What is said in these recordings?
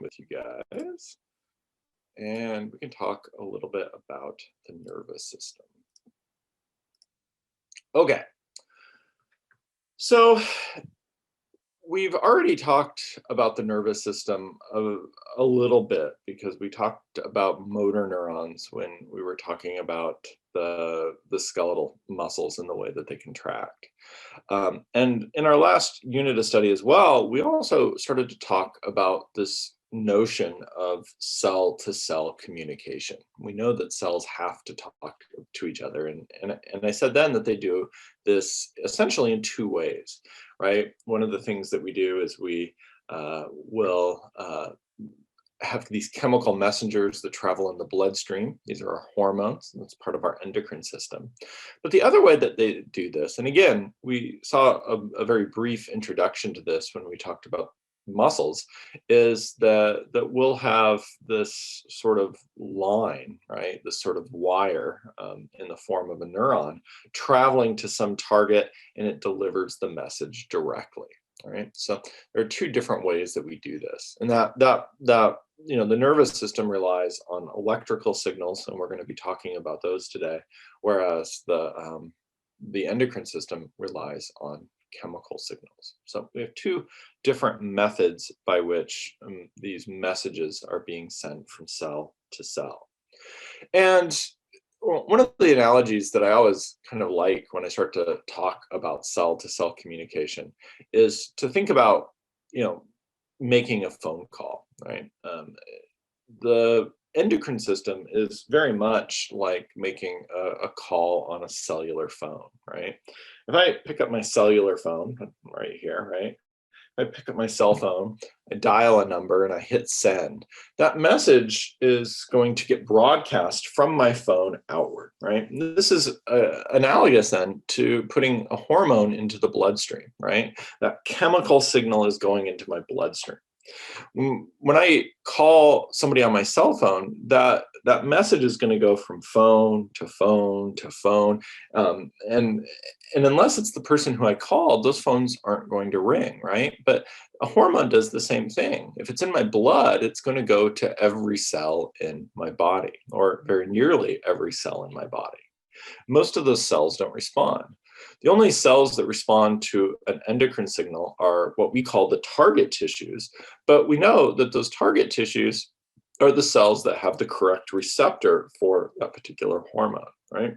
with you guys, and we can talk a little bit about the nervous system. Okay, so we've already talked about the nervous system a little bit because we talked about motor neurons when we were talking about the skeletal muscles and the way that they contract. And in our last unit of study as well, we also started to talk about this notion of cell-to-cell communication. We know that cells have to talk to each other, and I said then that they do this essentially in two ways, right? One of the things that we do is we will have these chemical messengers that travel in the bloodstream. These are our hormones, and that's part of our endocrine system. But the other way that they do this, and again, we saw a very brief introduction to this when we talked about muscles, is that we'll have this sort of line, right? This sort of wire in the form of a neuron traveling to some target, and it delivers the message directly. All right, so there are two different ways that we do this, and that the nervous system relies on electrical signals, and we're going to be talking about those today, whereas the endocrine system relies on chemical signals. So we have two different methods by which these messages are being sent from cell to cell. And one of the analogies that I always kind of like when I start to talk about cell-to-cell communication is to think about, making a phone call, right? The endocrine system is very much like making a call on a cellular phone, right? If I pick up my cellular phone right here, right? I pick up my cell phone, I dial a number, and I hit send. That message is going to get broadcast from my phone outward, right? And this is analogous then to putting a hormone into the bloodstream, right? That chemical signal is going into my bloodstream. When I call somebody on my cell phone, that message is going to go from phone to phone to phone, and unless it's the person who I called, those phones aren't going to ring, right? But a hormone does the same thing. If it's in my blood, it's going to go to every cell in my body, or very nearly every cell in my body. Most of those cells don't respond. The only cells that respond to an endocrine signal are what we call the target tissues, but we know that those target tissues are the cells that have the correct receptor for that particular hormone, right?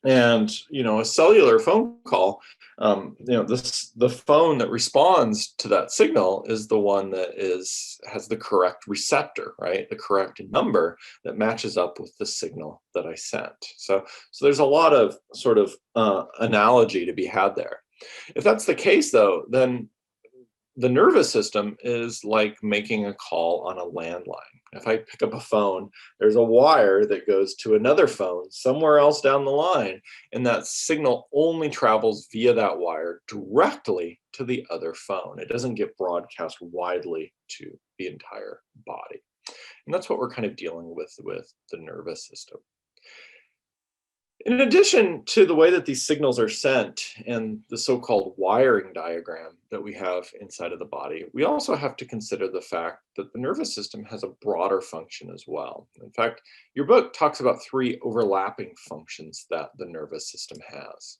And a cellular phone call, the phone that responds to that signal is the one that has the correct receptor, right? The correct number that matches up with the signal that I sent. So there's a lot of sort of analogy to be had there. If that's the case, though, then the nervous system is like making a call on a landline. If I pick up a phone, there's a wire that goes to another phone somewhere else down the line, and that signal only travels via that wire directly to the other phone. It doesn't get broadcast widely to the entire body. And that's what we're kind of dealing with the nervous system. In addition to the way that these signals are sent and the so-called wiring diagram that we have inside of the body, we also have to consider the fact that the nervous system has a broader function as well. In fact, your book talks about three overlapping functions that the nervous system has.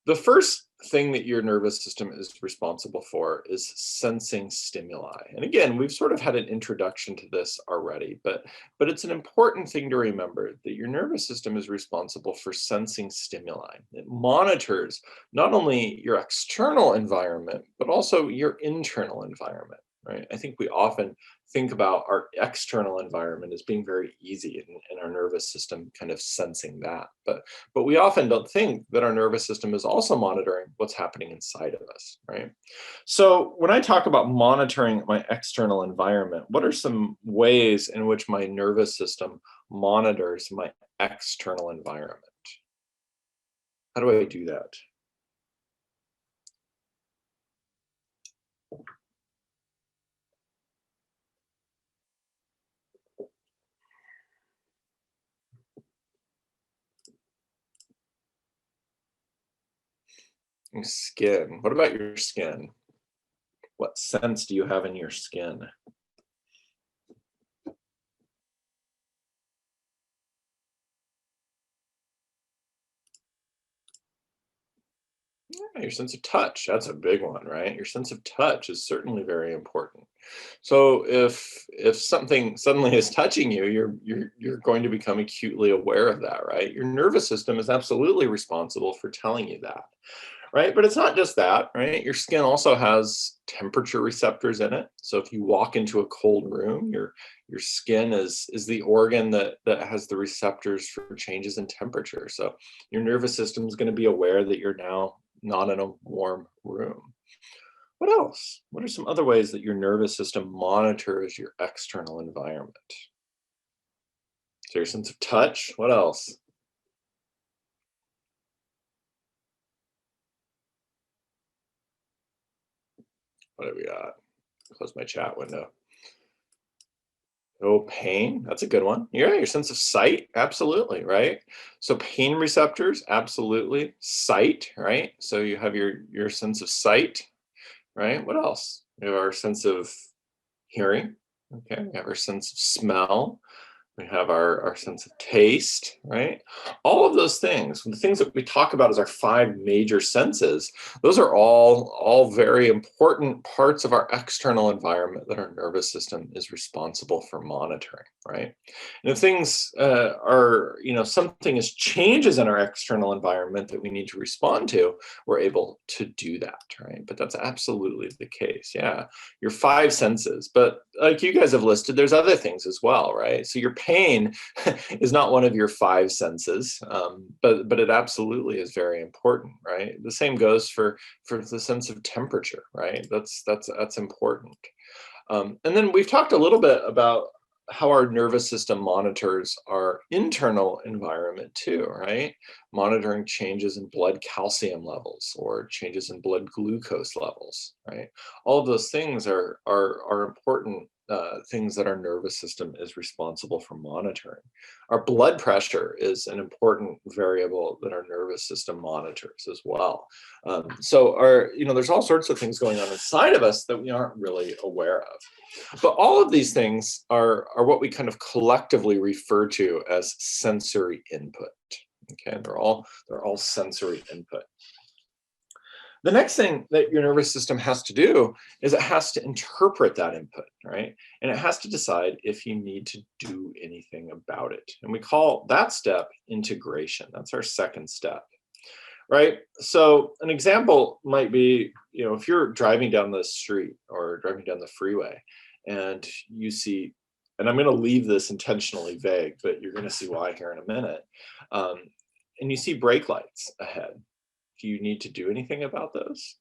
The first thing that your nervous system is responsible for is sensing stimuli. And again, we've sort of had an introduction to this already, but it's an important thing to remember that your nervous system is responsible for sensing stimuli. It monitors not only your external environment, but also your internal environment, right? I think we often think about our external environment as being very easy and our nervous system kind of sensing that. But we often don't think that our nervous system is also monitoring what's happening inside of us, right? So when I talk about monitoring my external environment, what are some ways in which my nervous system monitors my external environment? How do I do that? Skin. What about your skin? What sense do you have in your skin? Yeah, your sense of touch, that's a big one, right? Your sense of touch is certainly very important. So if something suddenly is touching you, you're going to become acutely aware of that, right? Your nervous system is absolutely responsible for telling you that. Right? But it's not just that, right? Your skin also has temperature receptors in it. So if you walk into a cold room, your skin is the organ that has the receptors for changes in temperature. So your nervous system is going to be aware that you're now not in a warm room. What else? What are some other ways that your nervous system monitors your external environment? So your sense of touch. What else? What have we got? Close my chat window. Oh, pain. That's a good one. Yeah, your sense of sight. Absolutely, right? So pain receptors, absolutely. Sight, right? So you have your sense of sight, right? What else? We have our sense of hearing. Okay. We have our sense of smell. We have our sense of taste, right? All of those things, the things that we talk about as our five major senses, those are all very important parts of our external environment that our nervous system is responsible for monitoring, right? And if things are, something is changes in our external environment that we need to respond to, we're able to do that, right? But that's absolutely the case. Yeah, your five senses. But like you guys have listed, there's other things as well, right? So your pain is not one of your five senses, but it absolutely is very important, right? The same goes for the sense of temperature, right? That's important. And then we've talked a little bit about how our nervous system monitors our internal environment too, right? Monitoring changes in blood calcium levels or changes in blood glucose levels, right? All of those things are important things that our nervous system is responsible for monitoring. Our blood pressure is an important variable that our nervous system monitors as well. So there's all sorts of things going on inside of us that we aren't really aware of. But all of these things are what we kind of collectively refer to as sensory input. Okay, they're all sensory input. The next thing that your nervous system has to do is it has to interpret that input, right? And it has to decide if you need to do anything about it. And we call that step integration. That's our second step, right? So an example might be, if you're driving down the street or driving down the freeway and you see, and I'm going to leave this intentionally vague, but you're going to see why here in a minute. Um, and you see brake lights ahead. Do you need to do anything about those?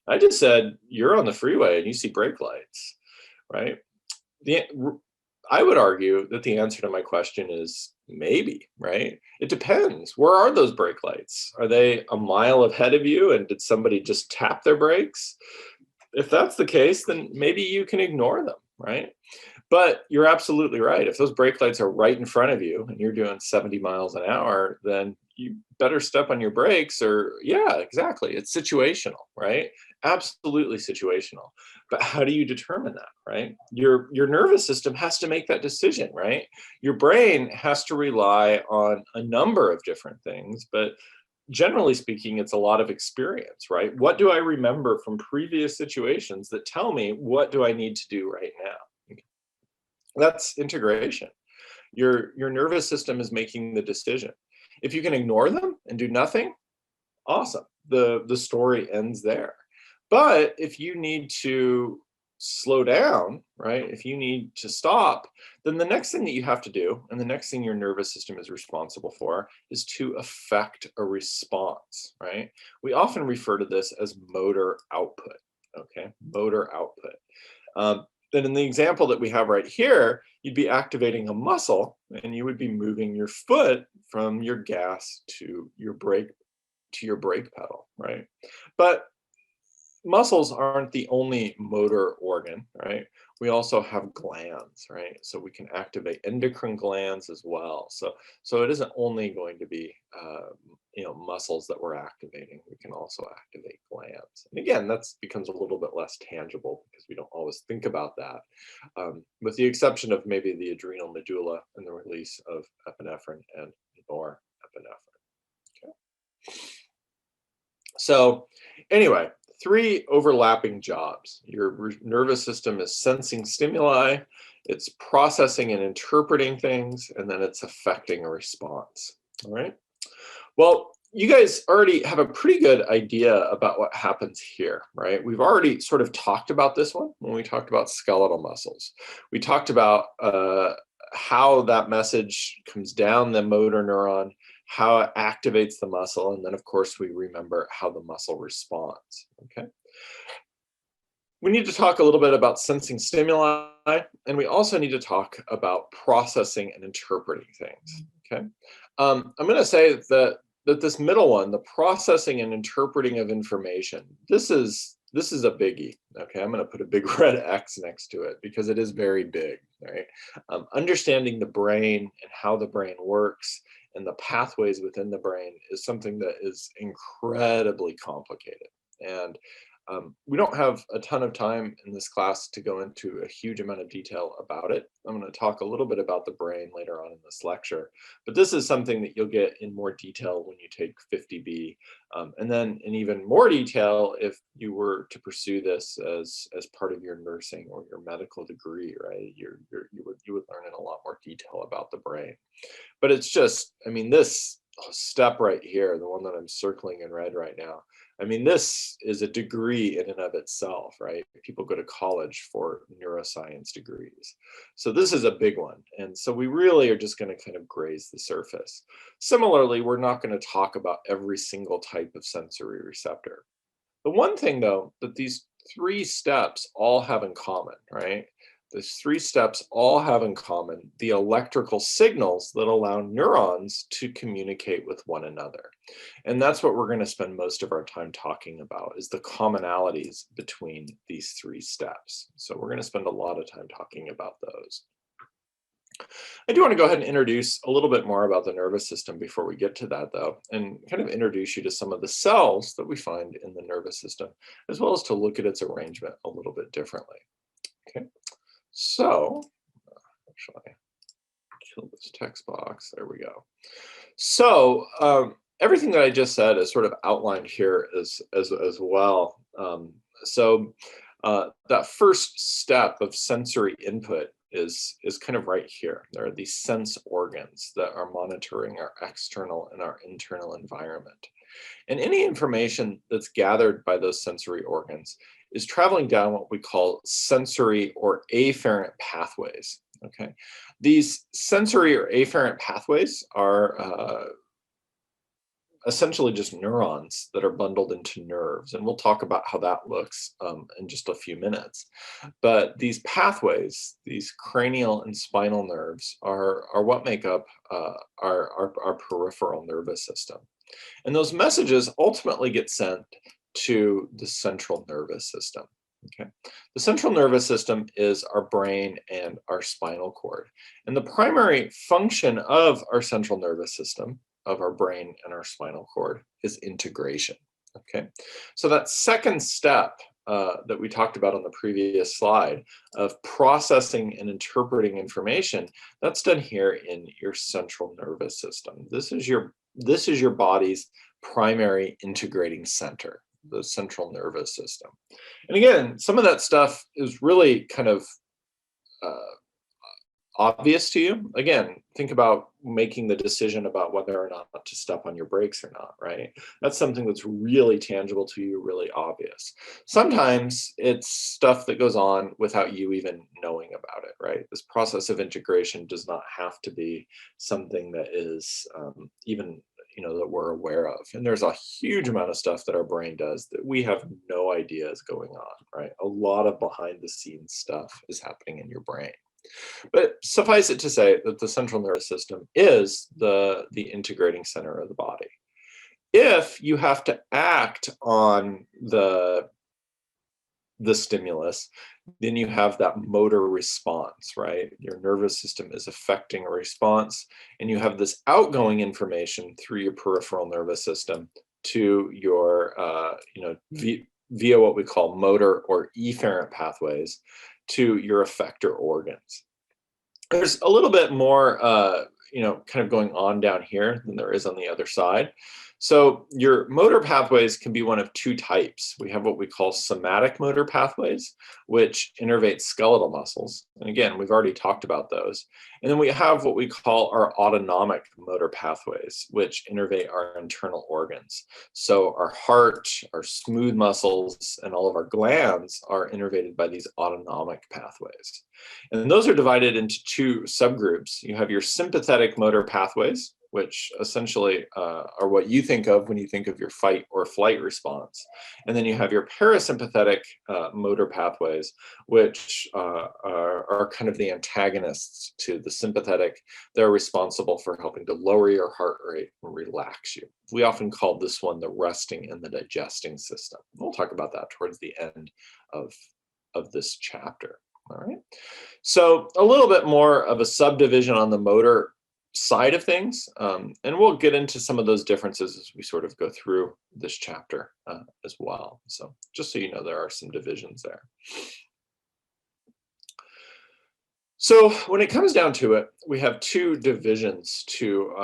I just said you're on the freeway and you see brake lights, right? The I would argue that the answer to my question is maybe, right? It depends. Where are those brake lights? Are they a mile ahead of you and did somebody just tap their brakes? If that's the case, then maybe you can ignore them, right? But you're absolutely right. If those brake lights are right in front of you and you're doing 70 miles an hour, then you better step on your brakes or, yeah, exactly. It's situational, right? Absolutely situational. But how do you determine that, right? Your nervous system has to make that decision, right? Your brain has to rely on a number of different things, but generally speaking, it's a lot of experience, right? What do I remember from previous situations that tell me what do I need to do right now? That's integration. Your nervous system is making the decision. If you can ignore them and do nothing, awesome. The story ends there. But if you need to slow down, right? If you need to stop, then the next thing that you have to do, and the next thing your nervous system is responsible for, is to affect a response, right? We often refer to this as motor output, okay? Motor output. Then in the example that we have right here, you'd be activating a muscle and you would be moving your foot from your gas to your brake pedal, right? But muscles aren't the only motor organ, right? We also have glands, right? So we can activate endocrine glands as well. So it isn't only going to be muscles that we're activating. We can also activate glands. And again, that becomes a little bit less tangible because we don't always think about that, with the exception of maybe the adrenal medulla and the release of epinephrine and norepinephrine. Okay. So anyway, three overlapping jobs. Your nervous system is sensing stimuli, it's processing and interpreting things, and then it's affecting a response. All right. Well, you guys already have a pretty good idea about what happens here, right? We've already sort of talked about this one when we talked about skeletal muscles. We talked about how that message comes down the motor neuron, how it activates the muscle, and then of course we remember how the muscle responds, okay? We need to talk a little bit about sensing stimuli, and we also need to talk about processing and interpreting things, okay? I'm gonna say that this middle one, the processing and interpreting of information, this is a biggie, okay? I'm gonna put a big red X next to it because it is very big, right? Understanding the brain and how the brain works and the pathways within the brain is something that is incredibly complicated. And we don't have a ton of time in this class to go into a huge amount of detail about it. I'm going to talk a little bit about the brain later on in this lecture, but this is something that you'll get in more detail when you take 50B, and then in even more detail if you were to pursue this as part of your nursing or your medical degree, right? You would learn in a lot more detail about the brain. But it's just, I mean, this step right here, the one that I'm circling in red right now, I mean, this is a degree in and of itself, right? People go to college for neuroscience degrees. So this is a big one. And so we really are just going to kind of graze the surface. Similarly, we're not going to talk about every single type of sensory receptor. The one thing, though, that these three steps all have in common, right? These three steps all have in common the electrical signals that allow neurons to communicate with one another. And that's what we're going to spend most of our time talking about, is the commonalities between these three steps. So we're going to spend a lot of time talking about those. I do want to go ahead and introduce a little bit more about the nervous system before we get to that, though, and kind of introduce you to some of the cells that we find in the nervous system, as well as to look at its arrangement a little bit differently. Okay. So, actually, kill this text box. There we go. So, everything that I just said is sort of outlined here as well. That first step of sensory input is kind of right here. There are these sense organs that are monitoring our external and our internal environment. And any information that's gathered by those sensory organs is traveling down what we call sensory or afferent pathways. Okay, these sensory or afferent pathways are essentially just neurons that are bundled into nerves, and we'll talk about how that looks in just a few minutes. But these pathways, these cranial and spinal nerves, are what make up our peripheral nervous system. And those messages ultimately get sent to the central nervous system. Okay. The central nervous system is our brain and our spinal cord. And the primary function of our central nervous system, of our brain and our spinal cord, is integration. Okay. So that second step that we talked about on the previous slide of processing and interpreting information, that's done here in your central nervous system. This is your body's primary integrating center, the central nervous system. And again, some of that stuff is really kind of obvious to you. Again, think about making the decision about whether or not to step on your brakes or not, right? That's something that's really tangible to you, really obvious. Sometimes it's stuff that goes on without you even knowing about it, right? This process of integration does not have to be something that is even that we're aware of. And there's a huge amount of stuff that our brain does that we have no idea is going on, right? A lot of behind the scenes stuff is happening in your brain. But suffice it to say that the central nervous system is the integrating center of the body. If you have to act on the the stimulus, then you have that motor response, right? Your nervous system is affecting a response, and you have this outgoing information through your peripheral nervous system to your, via what we call motor or efferent pathways to your effector organs. There's a little bit more, kind of going on down here than there is on the other side. So your motor pathways can be one of two types. We have what we call somatic motor pathways, which innervate skeletal muscles. And again, we've already talked about those. And then we have what we call our autonomic motor pathways, which innervate our internal organs. So our heart, our smooth muscles, and all of our glands are innervated by these autonomic pathways. And those are divided into two subgroups. You have your sympathetic motor pathways, which essentially are what you think of when you think of your fight or flight response. And then you have your parasympathetic motor pathways, which are kind of the antagonists to the sympathetic. They're responsible for helping to lower your heart rate and relax you. We often call this one the resting and the digesting system. We'll talk about that towards the end of this chapter. All right. So a little bit more of a subdivision on the motor side of things, and we'll get into some of those differences as we sort of go through this chapter as well. So just so you know, there are some divisions there. So when it comes down to it, we have two divisions, two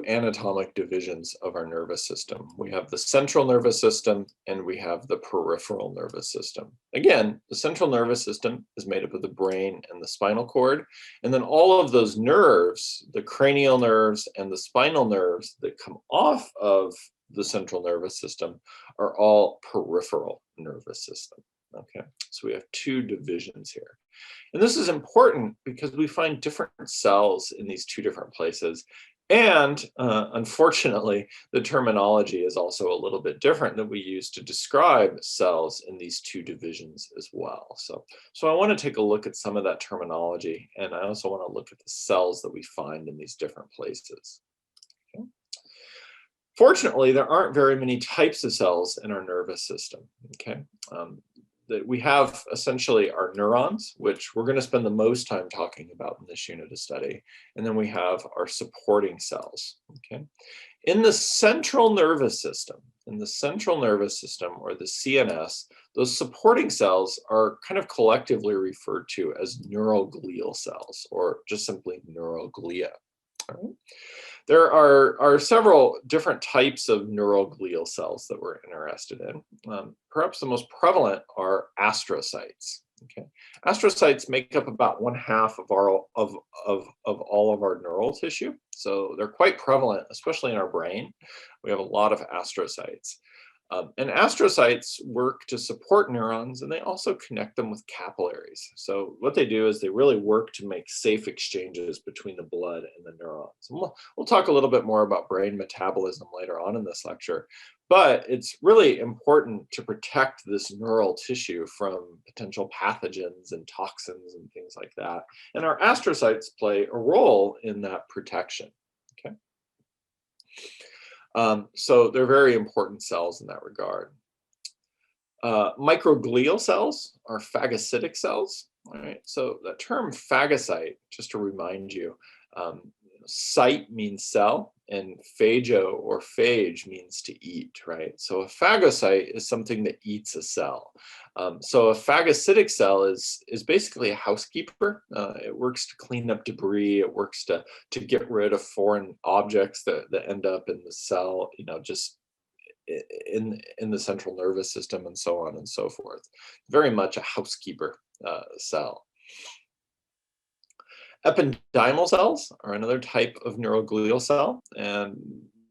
anatomic divisions of our nervous system. We have the central nervous system and we have the peripheral nervous system. Again, the central nervous system is made up of the brain and the spinal cord, and then all of those nerves, the cranial nerves and the spinal nerves that come off of the central nervous system are all peripheral nervous system. Okay, so we have two divisions here. And this is important because we find different cells in these two different places. And unfortunately, the terminology is also a little bit different that we use to describe cells in these two divisions as well. So I want to take a look at some of that terminology, and I also want to look at the cells that we find in these different places. Okay. Fortunately, there aren't very many types of cells in our nervous system. Okay. That we have essentially our neurons, which we're going to spend the most time talking about in this unit of study. And then we have our supporting cells. Okay. In the central nervous system, or the CNS, those supporting cells are kind of collectively referred to as neuroglial cells, or just simply neuroglia. All right. There are several different types of neuroglial cells that we're interested in. Perhaps the most prevalent are astrocytes. Okay, astrocytes make up about 1/2 of all of our neural tissue, so they're quite prevalent, especially in our brain. We have a lot of astrocytes. And astrocytes work to support neurons, and they also connect them with capillaries. So what they do is they really work to make safe exchanges between the blood and the neurons. And we'll talk a little bit more about brain metabolism later on in this lecture, but it's really important to protect this neural tissue from potential pathogens and toxins and things like that. And our astrocytes play a role in that protection. Okay. So they're very important cells in that regard. Microglial cells are phagocytic cells. All right. So the term phagocyte, just to remind you, cyte means cell, and phago or phage means to eat, right? So a phagocyte is something that eats a cell. So a phagocytic cell is basically a housekeeper. It works to clean up debris. It works to get rid of foreign objects that end up in the cell, just in the central nervous system and so on and so forth. Very much a housekeeper cell. Ependymal cells are another type of neuroglial cell, and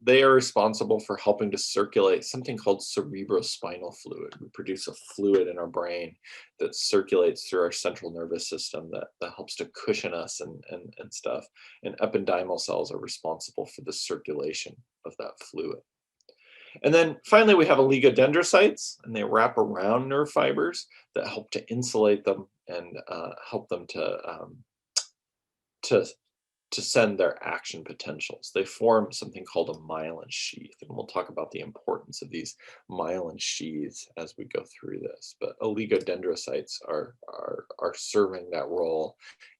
they are responsible for helping to circulate something called cerebrospinal fluid. We produce a fluid in our brain that circulates through our central nervous system that helps to cushion us and stuff. And ependymal cells are responsible for the circulation of that fluid. And then finally, we have oligodendrocytes, and they wrap around nerve fibers that help to insulate them and help them to to send their action potentials. They form something called a myelin sheath, and we'll talk about the importance of these myelin sheaths as we go through this. But oligodendrocytes are serving that role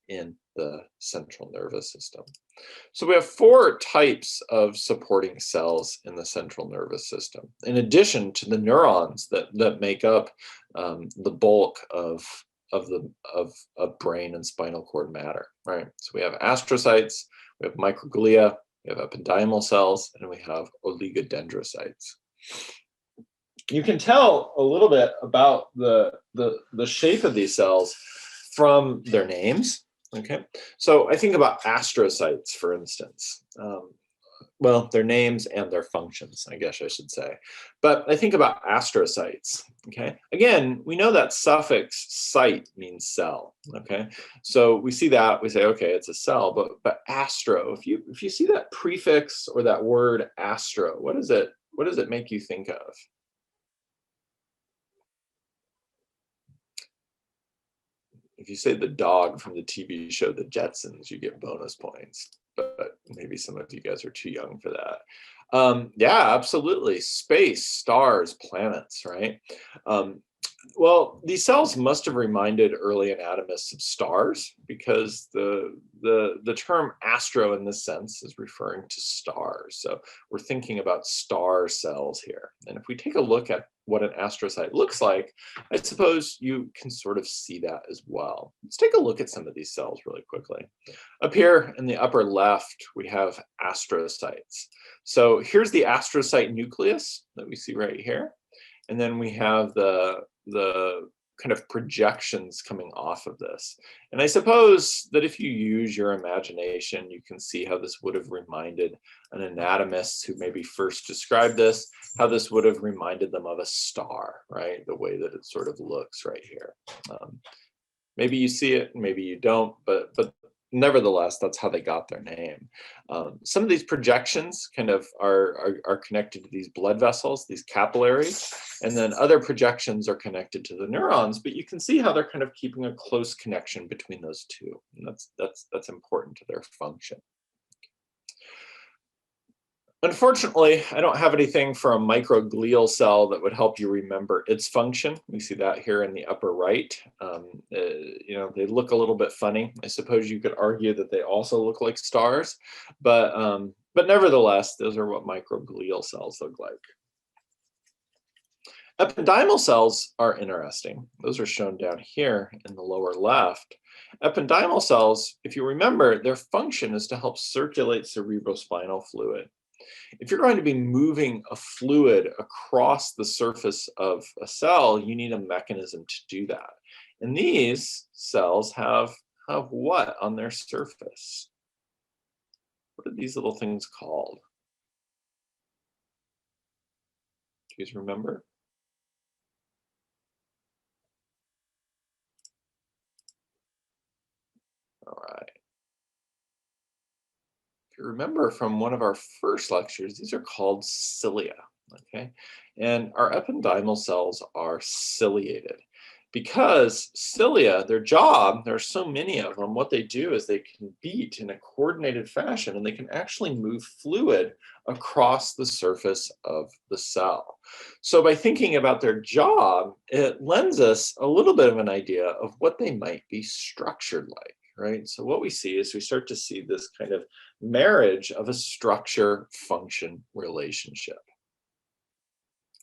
in the central nervous system. So we have 4 types of supporting cells in the central nervous system, in addition to the neurons that make up the bulk of brain and spinal cord matter, right? So we have astrocytes, we have microglia, we have ependymal cells, and we have oligodendrocytes. You can tell a little bit about the shape of these cells from their names. Okay, so I think about astrocytes, for instance. Well, their names and their functions, I guess I should say. But I think about astrocytes, okay? Again, we know that suffix "cyte" means cell, okay? So we see that, we say, okay, it's a cell, but astro, if you see that prefix or that word astro, what does it make you think of? If you say the dog from the TV show The Jetsons, you get bonus points. But maybe some of you guys are too young for that. Yeah, absolutely. Space, stars, planets, right? Well, these cells must have reminded early anatomists of stars, because the term astro in this sense is referring to stars. So we're thinking about star cells here. And if we take a look at what an astrocyte looks like, I suppose you can sort of see that as well. Let's take a look at some of these cells really quickly. Up here in the upper left, we have astrocytes. So here's the astrocyte nucleus that we see right here. And then we have the kind of projections coming off of this. And I suppose that if you use your imagination, you can see how this would have reminded an anatomist who maybe first described this, how this would have reminded them of a star, right? The way that it sort of looks right here. Maybe you see it, maybe you don't, but nevertheless, that's how they got their name. Some of these projections kind of are connected to these blood vessels, these capillaries, and then other projections are connected to the neurons, but you can see how they're kind of keeping a close connection between those two. And that's important to their function. Unfortunately, I don't have anything for a microglial cell that would help you remember its function. We see that here in the upper right. You know, they look a little bit funny. I suppose you could argue that they also look like stars, but nevertheless, those are what microglial cells look like. Ependymal cells are interesting. Those are shown down here in the lower left. Ependymal cells, if you remember, their function is to help circulate cerebrospinal fluid. If you're going to be moving a fluid across the surface of a cell, you need a mechanism to do that. And these cells have what on their surface? What are these little things called? Do you guys remember? All right. If you remember from one of our first lectures, these are called cilia, okay? And our ependymal cells are ciliated because cilia, their job, there are so many of them, what they do is they can beat in a coordinated fashion and they can actually move fluid across the surface of the cell. So by thinking about their job, it lends us a little bit of an idea of what they might be structured like. Right? So what we see is we start to see this kind of marriage of a structure-function relationship.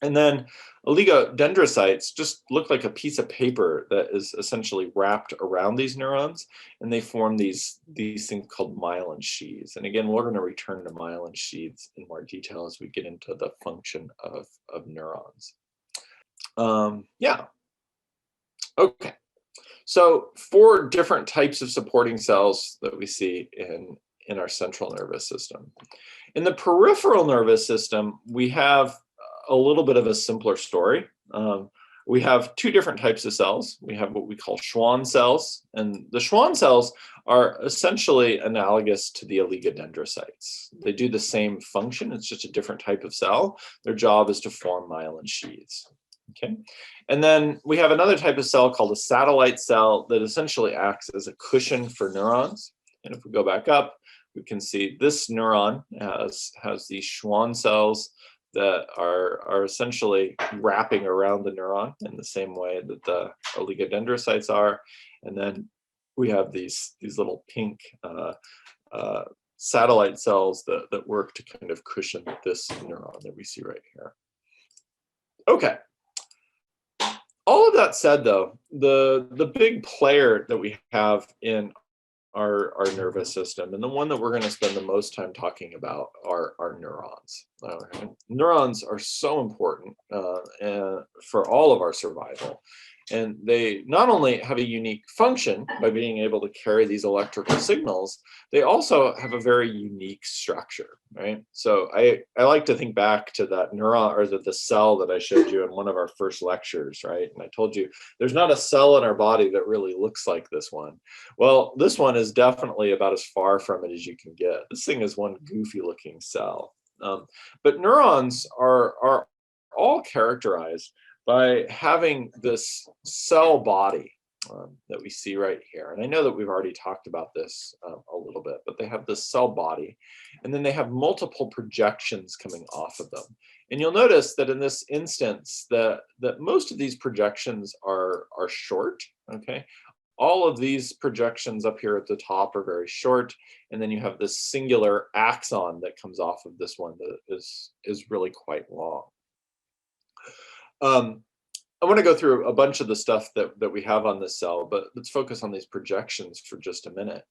And then oligodendrocytes just look like a piece of paper that is essentially wrapped around these neurons, and they form these things called myelin sheaths. And again, we're going to return to myelin sheaths in more detail as we get into the function of neurons. Yeah. Okay. So 4 different types of supporting cells that we see in our central nervous system. In the peripheral nervous system, we have a little bit of a simpler story. We have 2 different types of cells. We have what we call Schwann cells, and the Schwann cells are essentially analogous to the oligodendrocytes. They do the same function, it's just a different type of cell. Their job is to form myelin sheaths. Okay, and then we have another type of cell called a satellite cell that essentially acts as a cushion for neurons. And if we go back up, we can see this neuron has these Schwann cells that are essentially wrapping around the neuron in the same way that the oligodendrocytes are. And then we have these little pink satellite cells that work to kind of cushion this neuron that we see right here. Okay. All of that said, though, the big player that we have in our nervous system, and the one that we're going to spend the most time talking about, are neurons. Neurons are so important for all of our survival. And they not only have a unique function by being able to carry these electrical signals, they also have a very unique structure, right? So I like to think back to that neuron, or the cell that I showed you in one of our first lectures, right? And I told you there's not a cell in our body that really looks like this one. Well, this one is definitely about as far from it as you can get. This thing is one goofy looking cell. But neurons are all characterized by having this cell body that we see right here. And I know that we've already talked about this a little bit, but they have this cell body, and then they have multiple projections coming off of them. And you'll notice that in this instance that most of these projections are short, okay? All of these projections up here at the top are very short, and then you have this singular axon that comes off of this one that is really quite long. I want to go through a bunch of the stuff that we have on this cell, but let's focus on these projections for just a minute.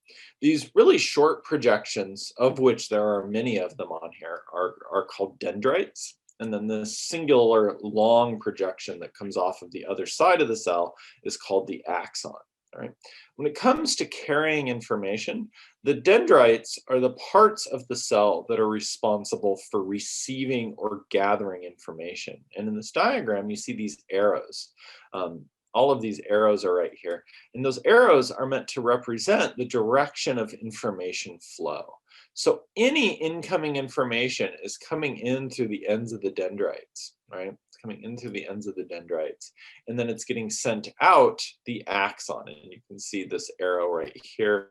These really short projections, of which there are many of them on here, are called dendrites. And then the singular long projection that comes off of the other side of the cell is called the axon. All right. When it comes to carrying information, the dendrites are the parts of the cell that are responsible for receiving or gathering information. And in this diagram, you see these arrows. All of these arrows are right here. And those arrows are meant to represent the direction of information flow. So any incoming information is coming in through the ends of the dendrites, right? It's coming in through the ends of the dendrites. And then it's getting sent out the axon. And you can see this arrow right here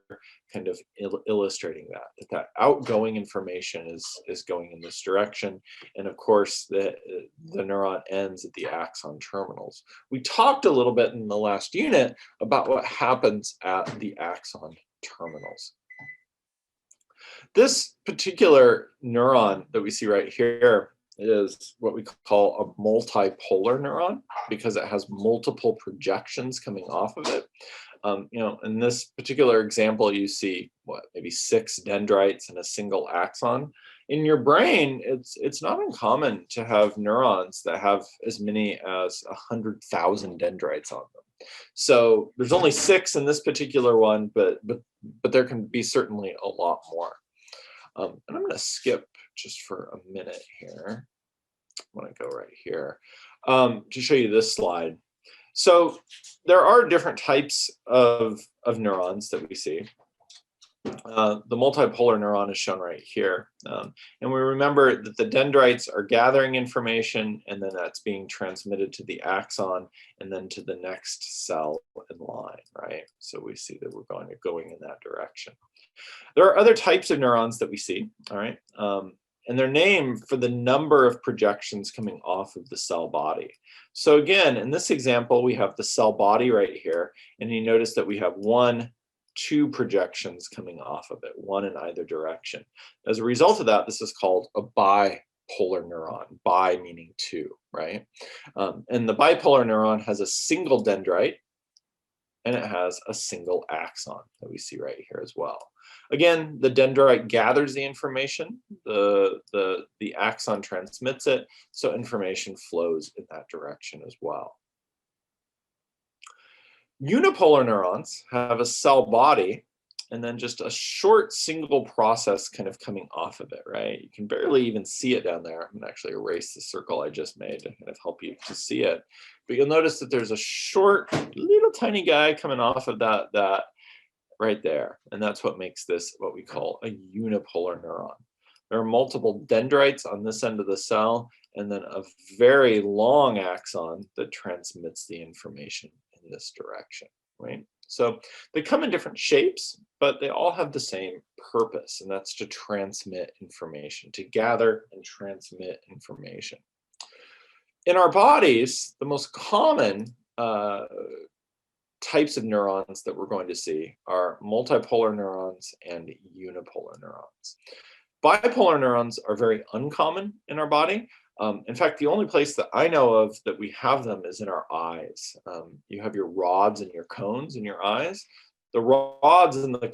kind of illustrating that outgoing information is going in this direction. And of course, the neuron ends at the axon terminals. We talked a little bit in the last unit about what happens at the axon terminals. This particular neuron that we see right here is what we call a multipolar neuron because it has multiple projections coming off of it. In this particular example, you see maybe 6 dendrites and a single axon. In your brain, it's not uncommon to have neurons that have as many as 100,000 dendrites on them. So there's only 6 in this particular one, but there can be certainly a lot more. And I'm going to skip just for a minute here. I want to go right here to show you this slide. So there are different types of neurons that we see. The multipolar neuron is shown right here. And we remember that the dendrites are gathering information, and then that's being transmitted to the axon and then to the next cell in line, right? So we see that we're going in that direction. There are other types of neurons that we see, all right? And they're named for the number of projections coming off of the cell body. So again, in this example, we have the cell body right here, and you notice that we have 2 projections coming off of it, 1 in either direction. As a result of that, this is called a bipolar neuron, bi meaning 2, right? And the bipolar neuron has a single dendrite, and it has a single axon that we see right here as well. Again, the dendrite gathers the information, the axon transmits it, so information flows in that direction as well. Unipolar neurons have a cell body and then just a short single process kind of coming off of it, right? You can barely even see it down there. I'm gonna actually erase the circle I just made to kind of help you to see it. But you'll notice that there's a short, little tiny guy coming off of that right there. And that's what makes this what we call a unipolar neuron. There are multiple dendrites on this end of the cell, and then a very long axon that transmits the information in this direction. right? So they come in different shapes, but they all have the same purpose, and that's to transmit information, to gather and transmit information. In our bodies, the most common types of neurons that we're going to see are multipolar neurons and unipolar neurons. Bipolar neurons are very uncommon in our body. In fact, the only place that I know of that we have them is in our eyes. You have your rods and your cones in your eyes. The rods and the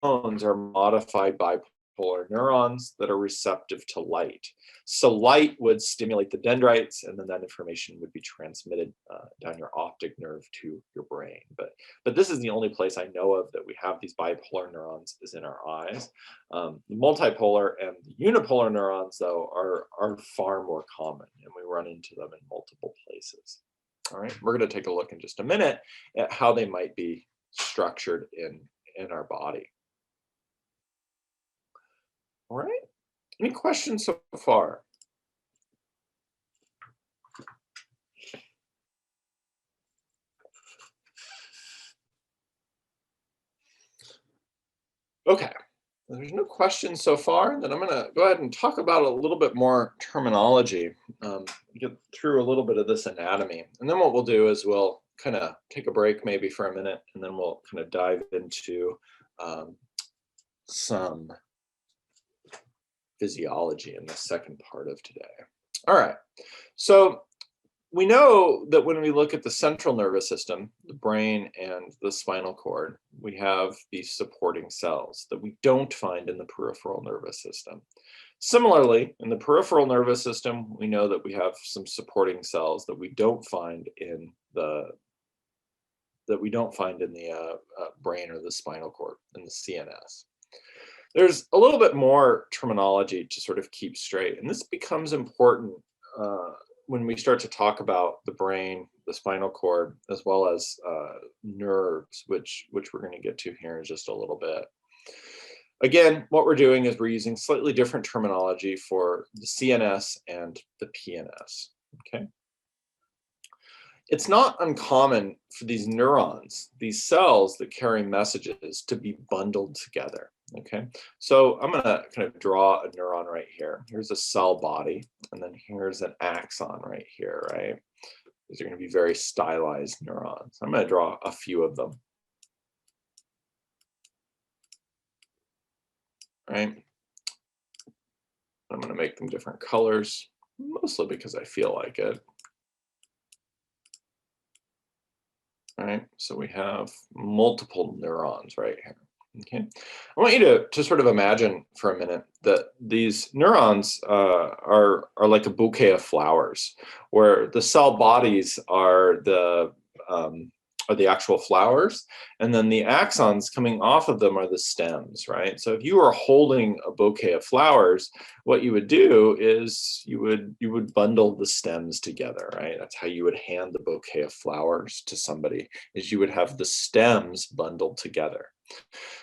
cones are modified bipolar neurons that are receptive to light. So light would stimulate the dendrites, and then that information would be transmitted down your optic nerve to your brain. But this is the only place I know of that we have these bipolar neurons is in our eyes. The multipolar and the unipolar neurons, though, are far more common, and we run into them in multiple places. All right, we're going to take a look in just a minute at how they might be structured in our body. All right. Any questions so far? Okay. There's no questions so far. Then I'm going to go ahead and talk about a little bit more terminology, get through a little bit of this anatomy. And then what we'll do is we'll kind of take a break maybe for a minute, and then we'll kind of dive into some physiology in the second part of today. All right. So we know that when we look at the central nervous system, the brain and the spinal cord, we have these supporting cells that we don't find in the peripheral nervous system. Similarly, in the peripheral nervous system, we know that we have some supporting cells that we don't find in the brain or the spinal cord, in the CNS. There's a little bit more terminology to sort of keep straight, and this becomes important when we start to talk about the brain, the spinal cord, as well as nerves, which we're going to get to here in just a little bit. Again, what we're doing is we're using slightly different terminology for the CNS and the PNS. Okay. It's not uncommon for these neurons, these cells that carry messages, to be bundled together. Okay, so I'm going to kind of draw a neuron right here. Here's a cell body, and then here's an axon right here, right? These are going to be very stylized neurons. I'm going to draw a few of them. Right? I'm going to make them different colors, mostly because I feel like it. All right, so we have multiple neurons right here. Okay, I want you to sort of imagine for a minute that these neurons are like a bouquet of flowers, where the cell bodies are the actual flowers, and then the axons coming off of them are the stems, right? So if you were holding a bouquet of flowers, what you would do is you would bundle the stems together, right? That's how you would hand the bouquet of flowers to somebody, is you would have the stems bundled together.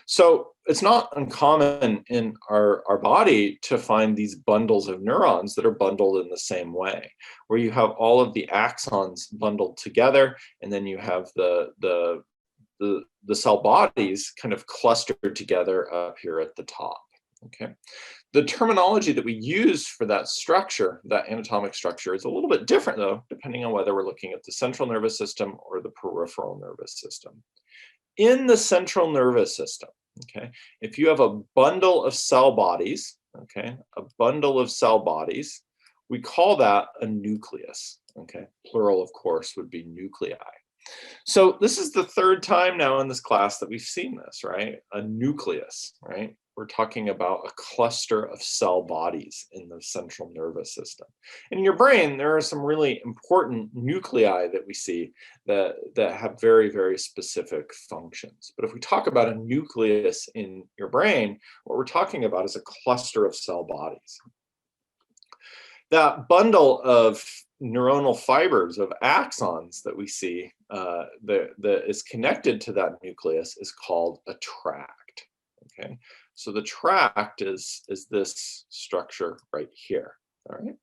So it's not uncommon in our body to find these bundles of neurons that are bundled in the same way, where you have all of the axons bundled together, and then you have the cell bodies kind of clustered together up here at the top. Okay. The terminology that we use for that structure, that anatomic structure, is a little bit different, though, depending on whether we're looking at the central nervous system or the peripheral nervous system. In the central nervous system, okay, if you have a bundle of cell bodies, okay, a bundle of cell bodies, we call that a nucleus, okay? Plural, of course, would be nuclei. So this is the third time now in this class that we've seen this, right? A nucleus, right? We're talking about a cluster of cell bodies in the central nervous system. In your brain, there are some really important nuclei that we see that have very, very specific functions. But if we talk about a nucleus in your brain, what we're talking about is a cluster of cell bodies. That bundle of neuronal fibers, of axons that we see that is connected to that nucleus, is called a tract. Okay, so the tract is this structure right here. All right.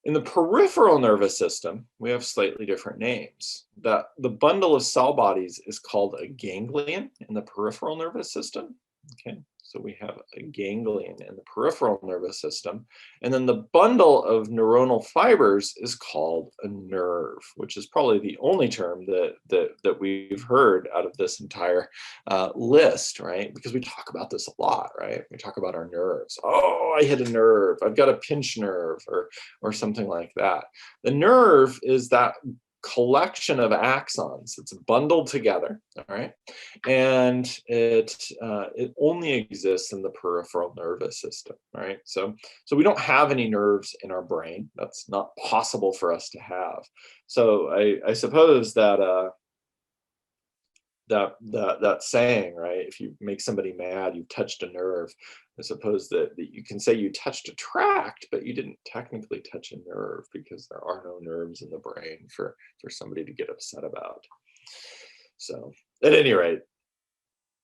In the peripheral nervous system, we have slightly different names. The bundle of cell bodies is called a ganglion in the peripheral nervous system. Okay, so we have a ganglion in the peripheral nervous system. And then the bundle of neuronal fibers is called a nerve, which is probably the only term that we've heard out of this entire list, right? Because we talk about this a lot, right? We talk about our nerves. Oh, I hit a nerve. I've got a pinched nerve, or something like that. The nerve is that collection of axons. It's bundled together, all right, and it only exists in the peripheral nervous system, all right. So we don't have any nerves in our brain. That's not possible for us to have. So I suppose that that saying, right? If you make somebody mad, you've touched a nerve. I suppose that you can say you touched a tract, but you didn't technically touch a nerve because there are no nerves in the brain for somebody to get upset about. So at any rate,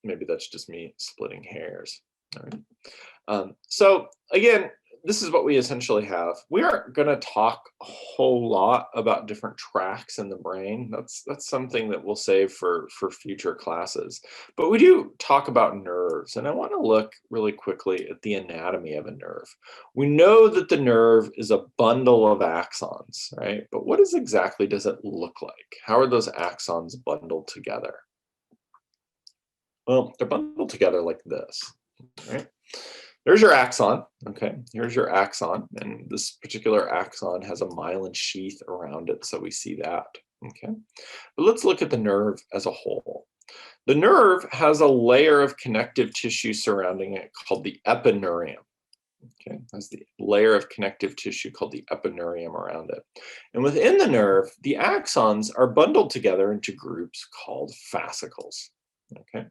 maybe that's just me splitting hairs. All right. So again, this is what we essentially have. We aren't going to talk a whole lot about different tracts in the brain. That's something that we'll save for future classes. But we do talk about nerves, and I want to look really quickly at the anatomy of a nerve. We know that the nerve is a bundle of axons, right? But what exactly does it look like? How are those axons bundled together? Well, they're bundled together like this, right? There's your axon, okay? Here's your axon, and this particular axon has a myelin sheath around it, so we see that, okay? But let's look at the nerve as a whole. The nerve has a layer of connective tissue surrounding it called the epineurium, okay? Has the layer of connective tissue called the epineurium around it. And within the nerve, the axons are bundled together into groups called fascicles. Okay,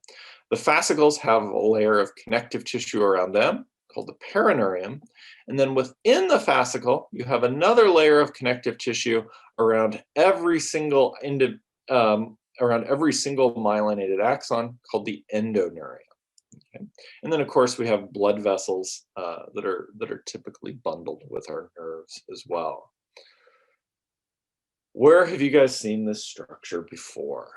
the fascicles have a layer of connective tissue around them called the perineurium, and then within the fascicle you have another layer of connective tissue around every single myelinated axon called the endoneurium. Okay, and then of course we have blood vessels that are typically bundled with our nerves as well. Where have you guys seen this structure before?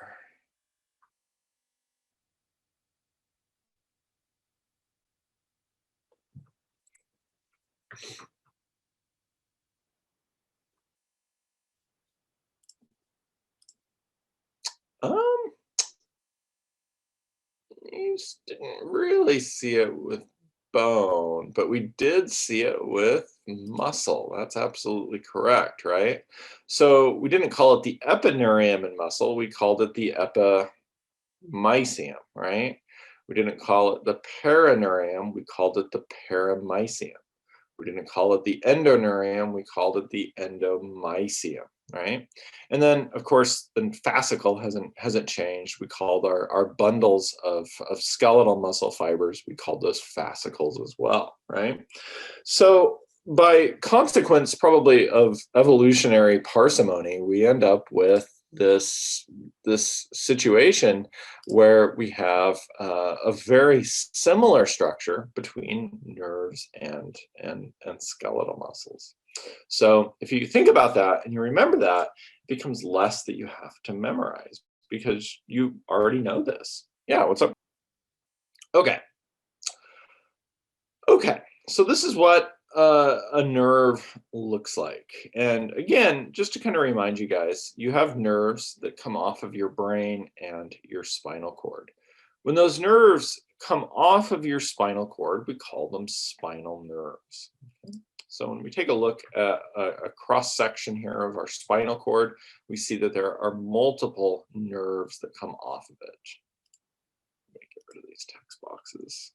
You didn't really see it with bone, but we did see it with muscle. That's absolutely correct, right? So we didn't call it the epineurium in muscle, we called it the epimysium, right? We didn't call it the perineurium, we called it the perimysium. We didn't call it the endoneurium, we called it the endomysium, right? And then, of course, the fascicle hasn't changed. We called our bundles of skeletal muscle fibers, we called those fascicles as well, right? So by consequence, probably of evolutionary parsimony, we end up with this situation where we have a very similar structure between nerves and skeletal muscles. So if you think about that and you remember that, it becomes less that you have to memorize because you already know this. Yeah, what's up? Okay. Okay, so this is what a nerve looks like. And again, just to kind of remind you guys, you have nerves that come off of your brain and your spinal cord. When those nerves come off of your spinal cord, we call them spinal nerves. Okay? So when we take a look at a cross section here of our spinal cord, we see that there are multiple nerves that come off of it. Let me get rid of these text boxes.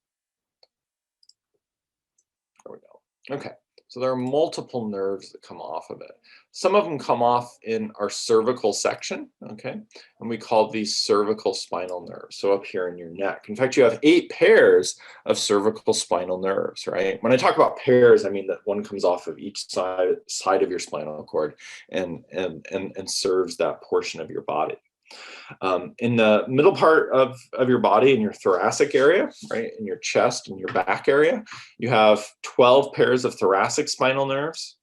There we go. Okay, so there are multiple nerves that come off of it. Some of them come off in our cervical section, okay, and we call these cervical spinal nerves, so up here in your neck. In fact, you have 8 pairs of cervical spinal nerves, right? When I talk about pairs, I mean that one comes off of each side of your spinal cord and serves that portion of your body. In the middle part of your body, in your thoracic area, right, in your chest and your back area, you have 12 pairs of thoracic spinal nerves.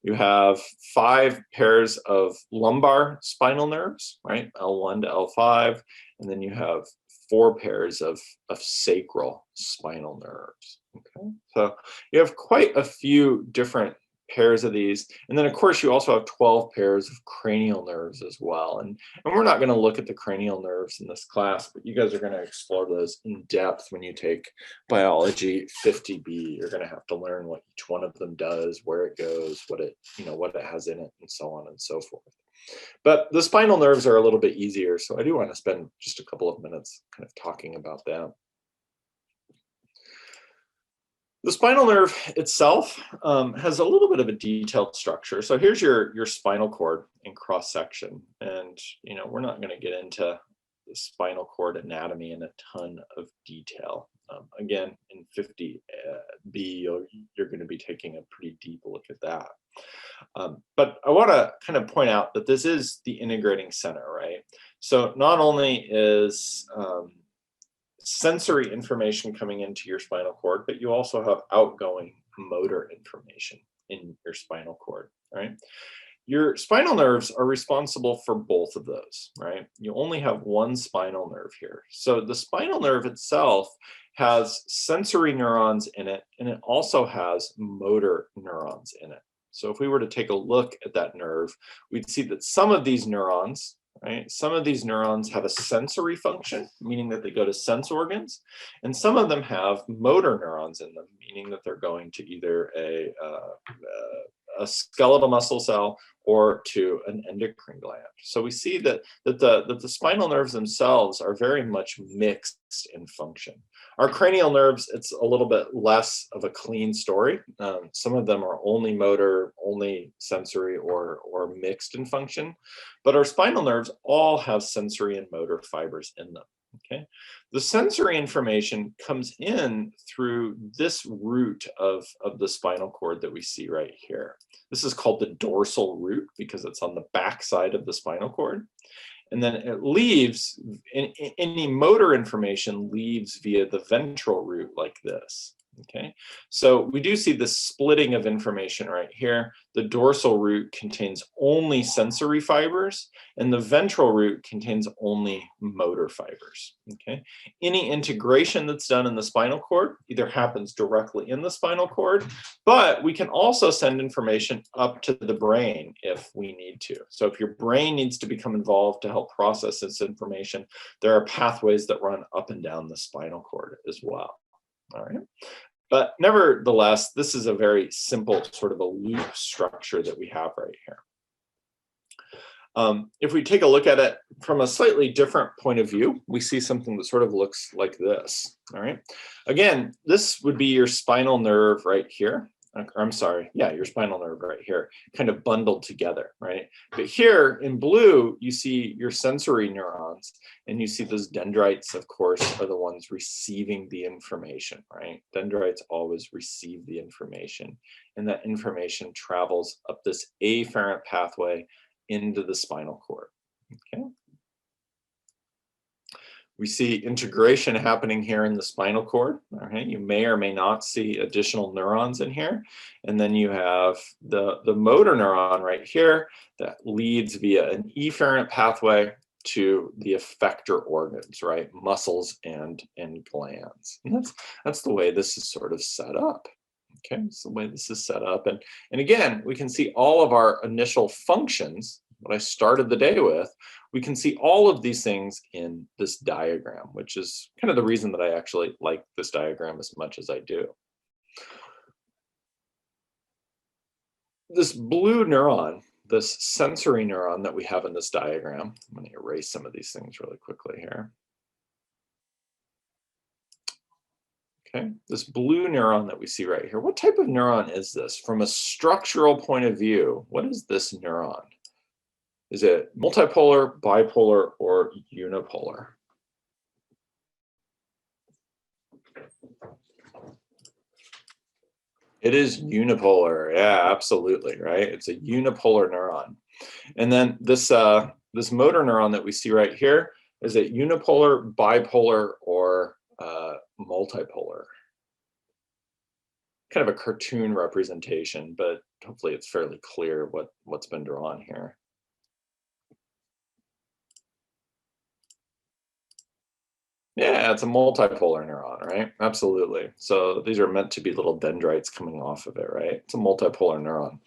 You have 5 pairs of lumbar spinal nerves, right? L1 to L5, and then you have 4 pairs of sacral spinal nerves. Okay, so you have quite a few different pairs of these. And then of course you also have 12 pairs of cranial nerves as well. And we're not going to look at the cranial nerves in this class, but you guys are going to explore those in depth when you take biology 50B. You're going to have to learn what each one of them does, where it goes, what it, what it has in it, and so on and so forth. But the spinal nerves are a little bit easier, so I do want to spend just a couple of minutes kind of talking about them. The spinal nerve itself has a little bit of a detailed structure. So here's your spinal cord in cross section, and we're not going to get into the spinal cord anatomy in a ton of detail. Again, in 50B, you're going to be taking a pretty deep look at that. But I want to kind of point out that this is the integrating center, right? So not only is sensory information coming into your spinal cord, but you also have outgoing motor information in your spinal cord, right? Your spinal nerves are responsible for both of those, right? You only have one spinal nerve here. So the spinal nerve itself has sensory neurons in it, and it also has motor neurons in it. So if we were to take a look at that nerve, we'd see that some of these neurons, right? Some of these neurons have a sensory function, meaning that they go to sense organs, and some of them have motor neurons in them, meaning that they're going to either a skeletal muscle cell or to an endocrine gland. So we see that the spinal nerves themselves are very much mixed in function. Our cranial nerves, it's a little bit less of a clean story. Some of them are only motor, only sensory, or mixed in function. But our spinal nerves all have sensory and motor fibers in them. Okay, the sensory information comes in through this root of the spinal cord that we see right here. This is called the dorsal root because it's on the back side of the spinal cord. And then it leaves, any motor information leaves via the ventral root like this. Okay, so we do see this splitting of information right here. The dorsal root contains only sensory fibers, and the ventral root contains only motor fibers. Okay, any integration that's done in the spinal cord either happens directly in the spinal cord, but we can also send information up to the brain if we need to. So if your brain needs to become involved to help process this information, there are pathways that run up and down the spinal cord as well. All right. But nevertheless, this is a very simple sort of a loop structure that we have right here. If we take a look at it from a slightly different point of view, we see something that sort of looks like this. All right. Again, this would be your spinal nerve right here. I'm sorry, yeah, your spinal nerve right here, kind of bundled together, right? But here in blue, you see your sensory neurons, and you see those dendrites, of course, are the ones receiving the information, right? Dendrites always receive the information, and that information travels up this afferent pathway into the spinal cord, okay? We see integration happening here in the spinal cord. All right, you may or may not see additional neurons in here. And then you have the motor neuron right here that leads via an efferent pathway to the effector organs, right? Muscles and glands. And that's the way this is sort of set up. Okay, that's the way this is set up. And again, we can see all of our initial functions, what I started the day with. We can see all of these things in this diagram, which is kind of the reason that I actually like this diagram as much as I do. This blue neuron, this sensory neuron that we have in this diagram, I'm going to erase some of these things really quickly here. Okay, this blue neuron that we see right here, what type of neuron is this? From a structural point of view, what is this neuron? Is it multipolar, bipolar, or unipolar? It is unipolar. Yeah, absolutely, right? It's a unipolar neuron. And then this motor neuron that we see right here, is it unipolar, bipolar, or multipolar? Kind of a cartoon representation, but hopefully it's fairly clear what's been drawn here. Yeah, it's a multipolar neuron, right? Absolutely. So these are meant to be little dendrites coming off of it, right? It's a multipolar neuron.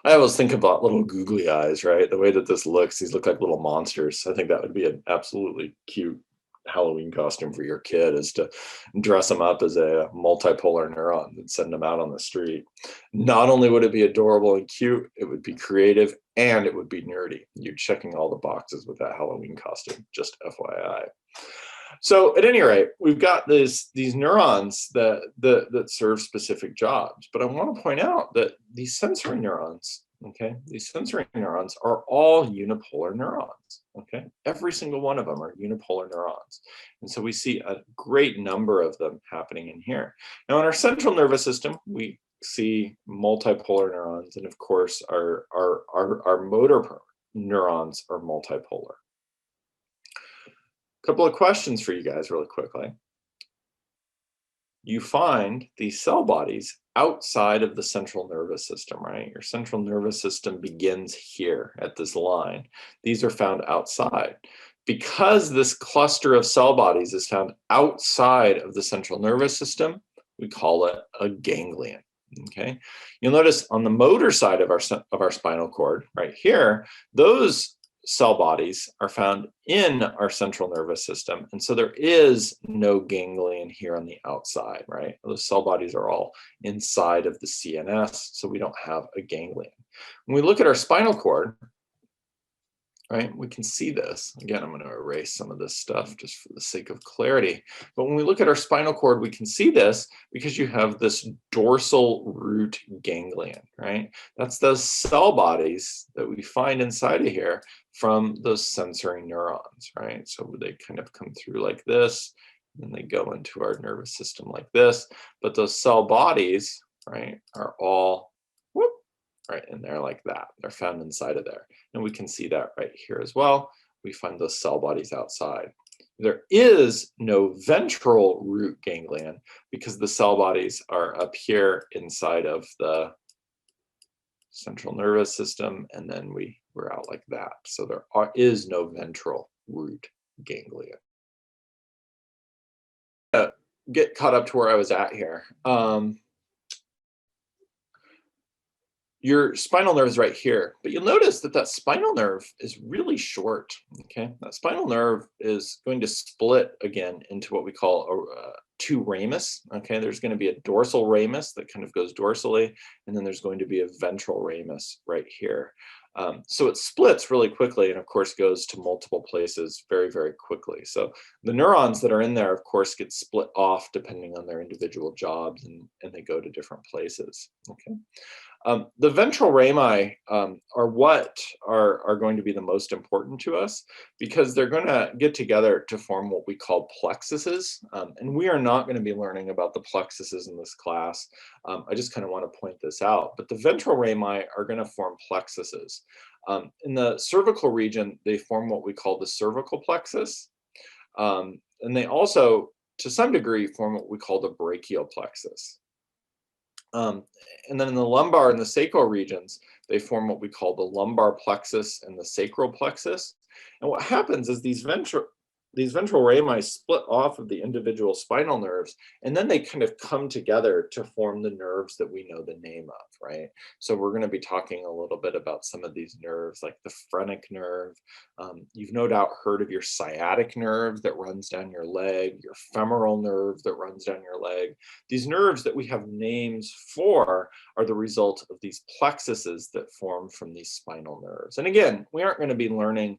I always think about little googly eyes, right? The way that this looks, these look like little monsters. I think that would be an absolutely cute Halloween costume for your kid, is to dress them up as a multipolar neuron and send them out on the street. Not only would it be adorable and cute, it would be creative and it would be nerdy. You're checking all the boxes with that Halloween costume, just FYI. So at any rate, we've got these neurons that serve specific jobs. But I want to point out that these sensory neurons, okay, these sensory neurons are all unipolar neurons. Okay, every single one of them are unipolar neurons, and so we see a great number of them happening in here. Now, in our central nervous system, we see multipolar neurons, and of course, our motor neurons are multipolar. Couple of questions for you guys really quickly. You find these cell bodies outside of the central nervous system, right? Your central nervous system begins here at this line. These are found outside. Because this cluster of cell bodies is found outside of the central nervous system, we call it a ganglion. Okay, you'll notice on the motor side of our spinal cord, right here, those cell bodies are found in our central nervous system. And so there is no ganglion here on the outside, right? Those cell bodies are all inside of the CNS, so we don't have a ganglion. When we look at our spinal cord, right, we can see this. Again, I'm going to erase some of this stuff just for the sake of clarity. But when we look at our spinal cord, we can see this because you have this dorsal root ganglion, right? That's those cell bodies that we find inside of here from those sensory neurons, right? So they kind of come through like this, and they go into our nervous system like this. But those cell bodies, right, are all right in there like that. They're found inside of there. And we can see that right here as well. We find those cell bodies outside. There is no ventral root ganglion because the cell bodies are up here inside of the central nervous system, and then we're out like that. So there is no ventral root ganglion. Get caught up to where I was at here. Your spinal nerve is right here, but you'll notice that that spinal nerve is really short, okay? That spinal nerve is going to split again into what we call two ramus, okay? There's going to be a dorsal ramus that kind of goes dorsally, and then there's going to be a ventral ramus right here. So it splits really quickly and of course goes to multiple places very, very quickly. So the neurons that are in there, of course, get split off depending on their individual jobs, and they go to different places, okay? The ventral rami are what are going to be the most important to us because they're going to get together to form what we call plexuses. And we are not going to be learning about the plexuses in this class. I just kind of want to point this out. But the ventral rami are going to form plexuses. In the cervical region, they form what we call the cervical plexus. And they also, to some degree, form what we call the brachial plexus. And then in the lumbar and the sacral regions, they form what we call the lumbar plexus and the sacral plexus. And what happens is these ventral rami split off of the individual spinal nerves, and then they kind of come together to form the nerves that we know the name of, right? So we're going to be talking a little bit about some of these nerves, like the phrenic nerve. You've no doubt heard of your sciatic nerve that runs down your leg, your femoral nerve that runs down your leg. These nerves that we have names for are the result of these plexuses that form from these spinal nerves. And again, we aren't going to be learning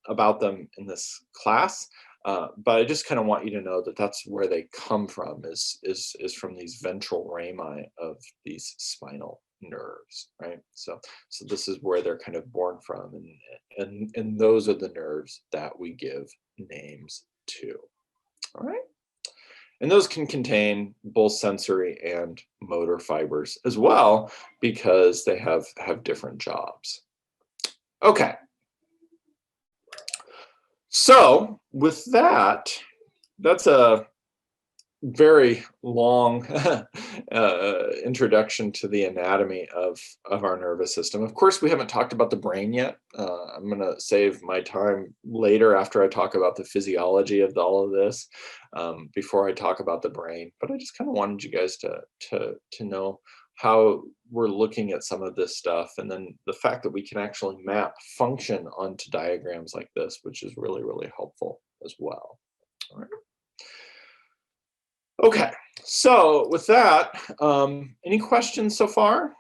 about them in this class, but I just kind of want you to know that that's where they come from, is from these ventral rami of these spinal nerves, right? So this is where they're kind of born from, and those are the nerves that we give names to. All right. And those can contain both sensory and motor fibers as well, because they have different jobs. Okay. So with that, that's a very long introduction to the anatomy of our nervous system. Of course, we haven't talked about the brain yet. I'm going to save my time later after I talk about the physiology of all of this, before I talk about the brain. But I just kind of wanted you guys to know how we're looking at some of this stuff, and then the fact that we can actually map function onto diagrams like this, which is really, really helpful as well. All right. Okay, so with that, any questions so far?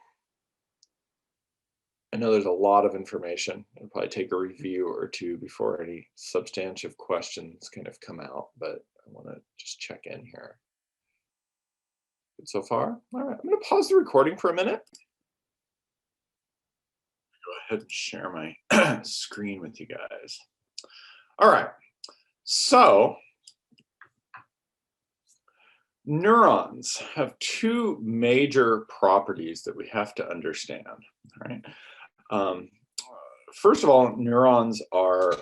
I know there's a lot of information. It'll probably take a review or two before any substantive questions kind of come out, but I want to just check in here. Good so far? All right, I'm going to pause the recording for a minute. Go ahead and share my screen with you guys. All right, so neurons have two major properties that we have to understand. All right. First of all, neurons are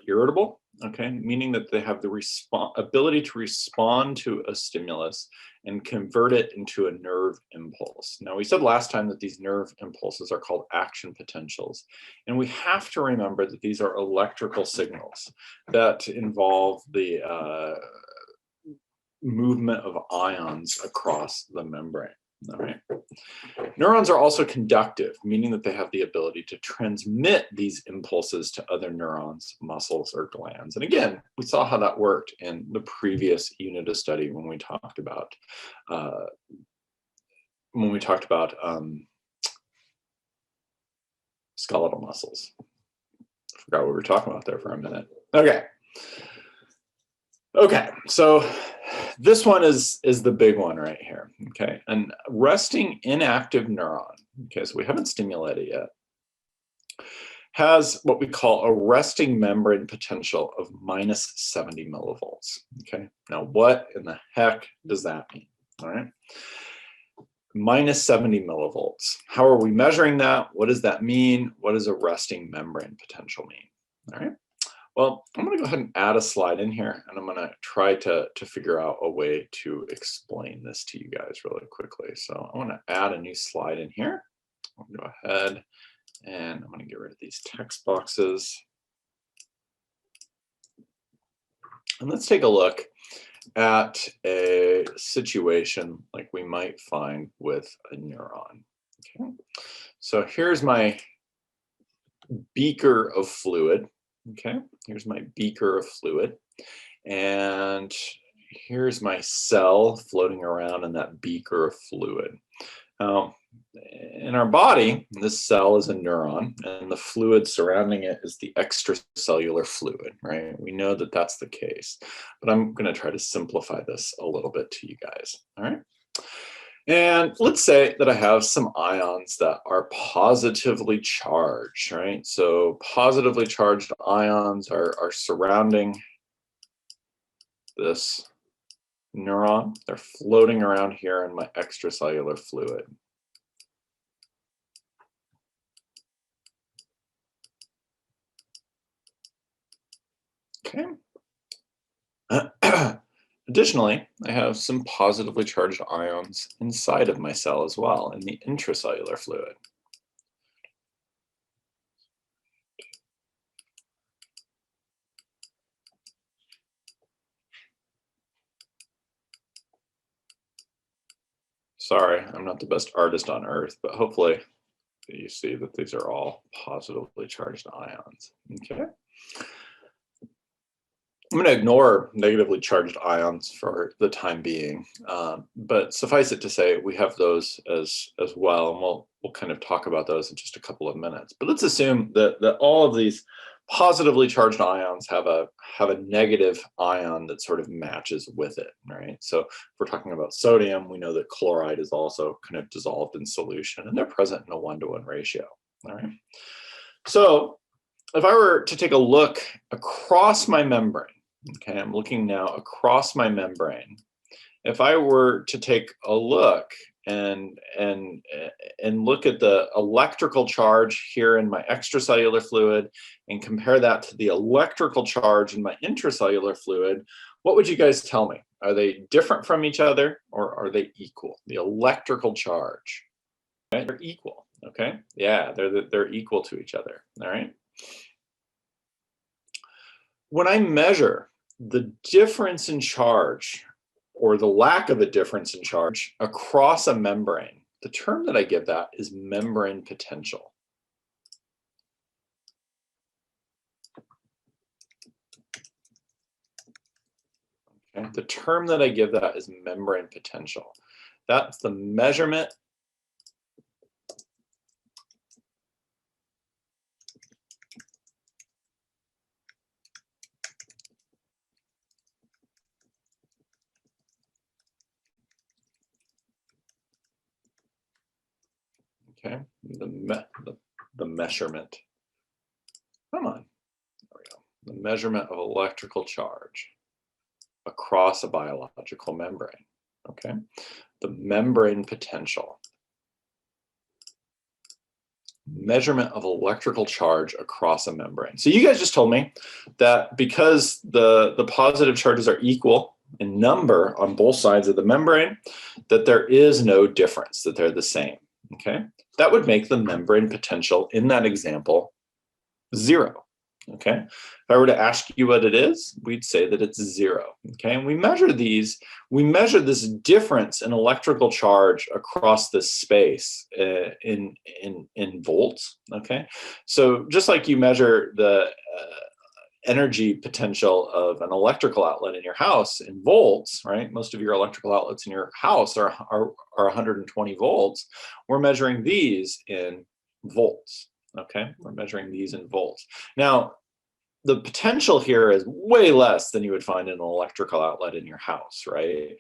irritable, okay, meaning that they have the ability to respond to a stimulus and convert it into a nerve impulse. Now, we said last time that these nerve impulses are called action potentials, and we have to remember that these are electrical signals that involve the movement of ions across the membrane. All right. Neurons are also conductive, meaning that they have the ability to transmit these impulses to other neurons, muscles, or glands. And again, we saw how that worked in the previous unit of study when we talked about skeletal muscles. I forgot what we were talking about there for a minute. Okay, so this one is the big one right here, okay? An resting inactive neuron, okay, so we haven't stimulated yet, has what we call a resting membrane potential of minus 70 millivolts, okay? Now, what in the heck does that mean, all right? Minus 70 millivolts. How are we measuring that? What does that mean? What does a resting membrane potential mean, all right? Well, I'm going to go ahead and add a slide in here, and I'm going to try to figure out a way to explain this to you guys really quickly. So I want to add a new slide in here. I'll go ahead and I'm going to get rid of these text boxes. And let's take a look at a situation like we might find with a neuron. Okay. So here's my beaker of fluid. Okay, here's my beaker of fluid, and here's my cell floating around in that beaker of fluid. Now, in our body, this cell is a neuron, and the fluid surrounding it is the extracellular fluid, right? We know that that's the case, but I'm going to try to simplify this a little bit to you guys, all right? And let's say that I have some ions that are positively charged, right? So positively charged ions are surrounding this neuron. They're floating around here in my extracellular fluid. Okay. Additionally, I have some positively charged ions inside of my cell as well in the intracellular fluid. Sorry, I'm not the best artist on earth, but hopefully you see that these are all positively charged ions. Okay. I'm going to ignore negatively charged ions for the time being, but suffice it to say we have those as well, and we'll kind of talk about those in just a couple of minutes. But let's assume that all of these positively charged ions have a negative ion that sort of matches with it, right? So if we're talking about sodium, we know that chloride is also kind of dissolved in solution, and they're present in a 1-to-1 ratio. All right. So if I were to take a look across my membrane, okay, I'm looking now across my membrane. If I were to take a look and look at the electrical charge here in my extracellular fluid and compare that to the electrical charge in my intracellular fluid, what would you guys tell me? Are they different from each other, or are they equal? The electrical charge, right? They're equal, okay? Yeah, they're equal to each other, all right? When I measure the difference in charge or the lack of a difference in charge across a membrane, the term that I give that is membrane potential. Okay? The term that I give that is membrane potential. That's the measurement okay, the measurement. Come on, there we go. The measurement of electrical charge across a biological membrane. Okay, the membrane potential. Measurement of electrical charge across a membrane. So you guys just told me that because the positive charges are equal in number on both sides of the membrane, that there is no difference, that they're the same. Okay, that would make the membrane potential in that example 0. Okay, if I were to ask you what it is, we'd say that it's 0. Okay, and we measure this difference in electrical charge across this space in volts. Okay, so just like you measure the energy potential of an electrical outlet in your house in volts, right? Most of your electrical outlets in your house are 120 volts. We're measuring these in volts. Okay, we're measuring these in volts. Now, the potential here is way less than you would find in an electrical outlet in your house, right?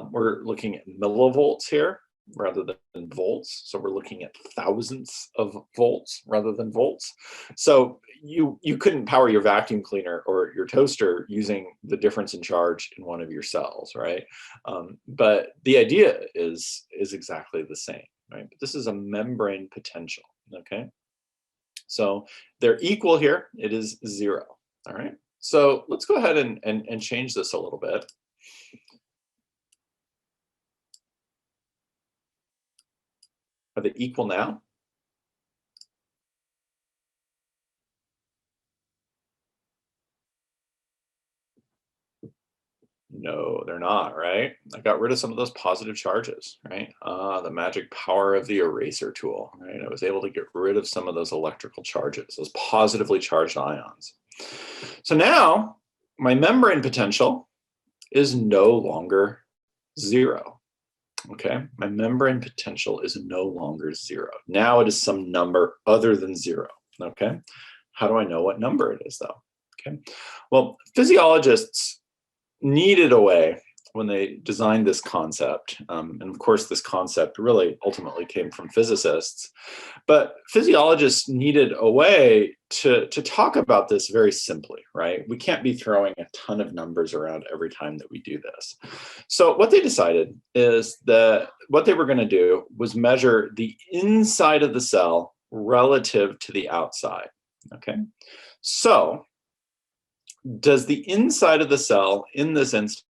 We're looking at millivolts here rather than volts. So we're looking at thousandths of volts rather than volts. So you couldn't power your vacuum cleaner or your toaster using the difference in charge in one of your cells, right? But the idea is exactly the same, right? But this is a membrane potential, okay? So they're equal here. It is 0. All right. So let's go ahead and change this a little bit. Are they equal now? No, they're not, right? I got rid of some of those positive charges, right? The magic power of the eraser tool, right? I was able to get rid of some of those electrical charges, those positively charged ions. So now my membrane potential is no longer 0. Okay, my membrane potential is no longer 0. Now it is some number other than 0. Okay, how do I know what number it is though? Okay, well, physiologists needed a way when they designed this concept, and of course this concept really ultimately came from physicists, but physiologists needed a way to talk about this very simply, right? We can't be throwing a ton of numbers around every time that we do this. So what they decided is that what they were going to do was measure the inside of the cell relative to the outside, okay? So does the inside of the cell in this instance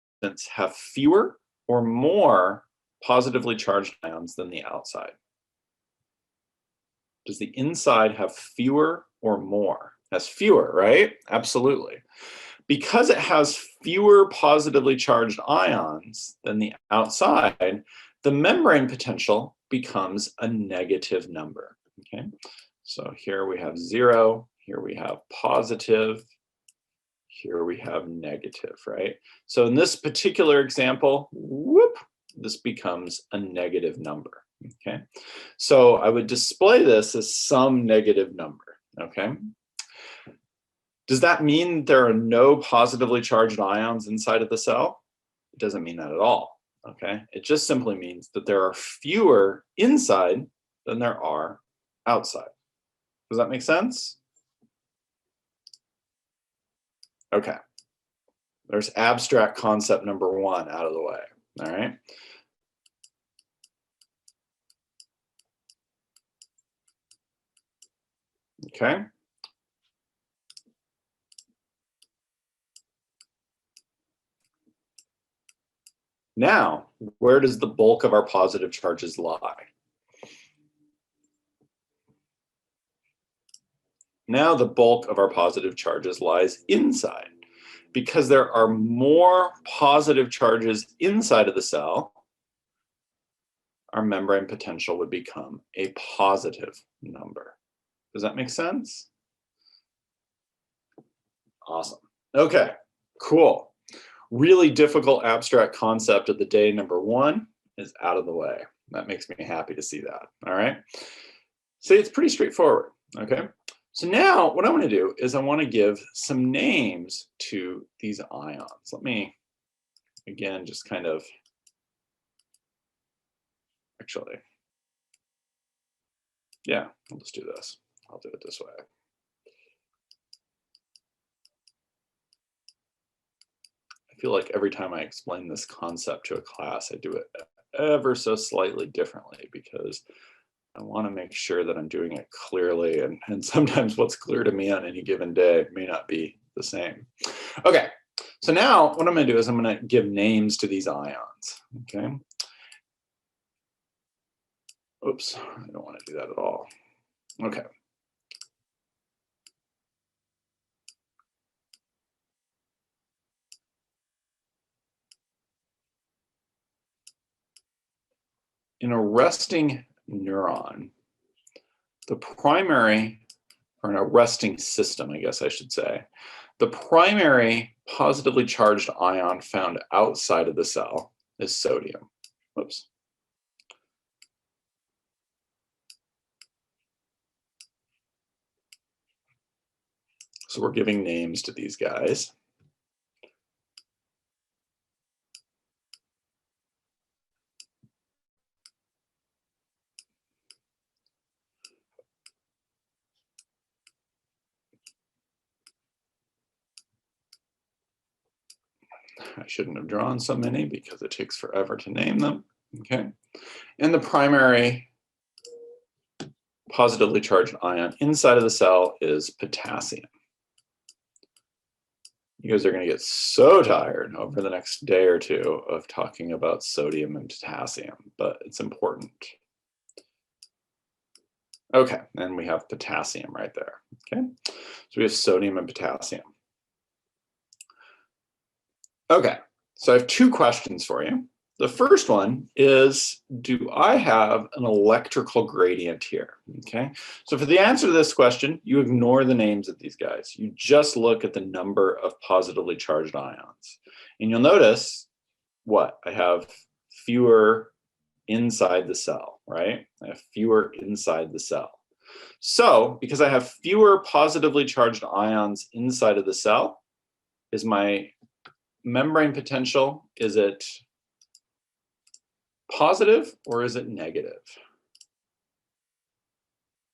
have fewer or more positively charged ions than the outside? Does the inside have fewer or more? It has fewer, right? Absolutely. Because it has fewer positively charged ions than the outside, the membrane potential becomes a negative number, okay? So here we have 0, here we have positive, here we have negative, right? So in this particular example, whoop, this becomes a negative number, okay? So I would display this as some negative number, okay? Does that mean there are no positively charged ions inside of the cell? It doesn't mean that at all, okay? It just simply means that there are fewer inside than there are outside. Does that make sense? Okay. There's abstract concept number 1 out of the way, all right? Okay. Now, where does the bulk of our positive charges lie? Now the bulk of our positive charges lies inside. Because there are more positive charges inside of the cell, our membrane potential would become a positive number. Does that make sense? Awesome. Okay, cool. Really difficult abstract concept of the day, number one, is out of the way. That makes me happy to see that. All right. See, it's pretty straightforward. Okay. So now what I want to do is I want to give some names to these ions. Let me, again, just kind of, actually, yeah, I'll just do this. I'll do it this way. I feel like every time I explain this concept to a class, I do it ever so slightly differently because I want to make sure that I'm doing it clearly. And sometimes what's clear to me on any given day may not be the same. Okay, so now what I'm going to do is I'm going to give names to these ions. Okay. Oops, I don't want to do that at all. Okay. In a resting neuron, the primary, or in a resting system, I guess I should say, the primary positively charged ion found outside of the cell is sodium. Whoops. So we're giving names to these guys. I shouldn't have drawn so many because it takes forever to name them. Okay. And the primary positively charged ion inside of the cell is potassium. You guys are going to get so tired over the next day or two of talking about sodium and potassium, but it's important. Okay, and we have potassium right there. Okay, so we have sodium and potassium. Okay, so I have two questions for you. The first one is, do I have an electrical gradient here? Okay, so for the answer to this question, you ignore the names of these guys. You just look at the number of positively charged ions. And you'll notice what? I have fewer inside the cell, right? I have fewer inside the cell. So because I have fewer positively charged ions inside of the cell, is my membrane potential, is it positive or is it negative?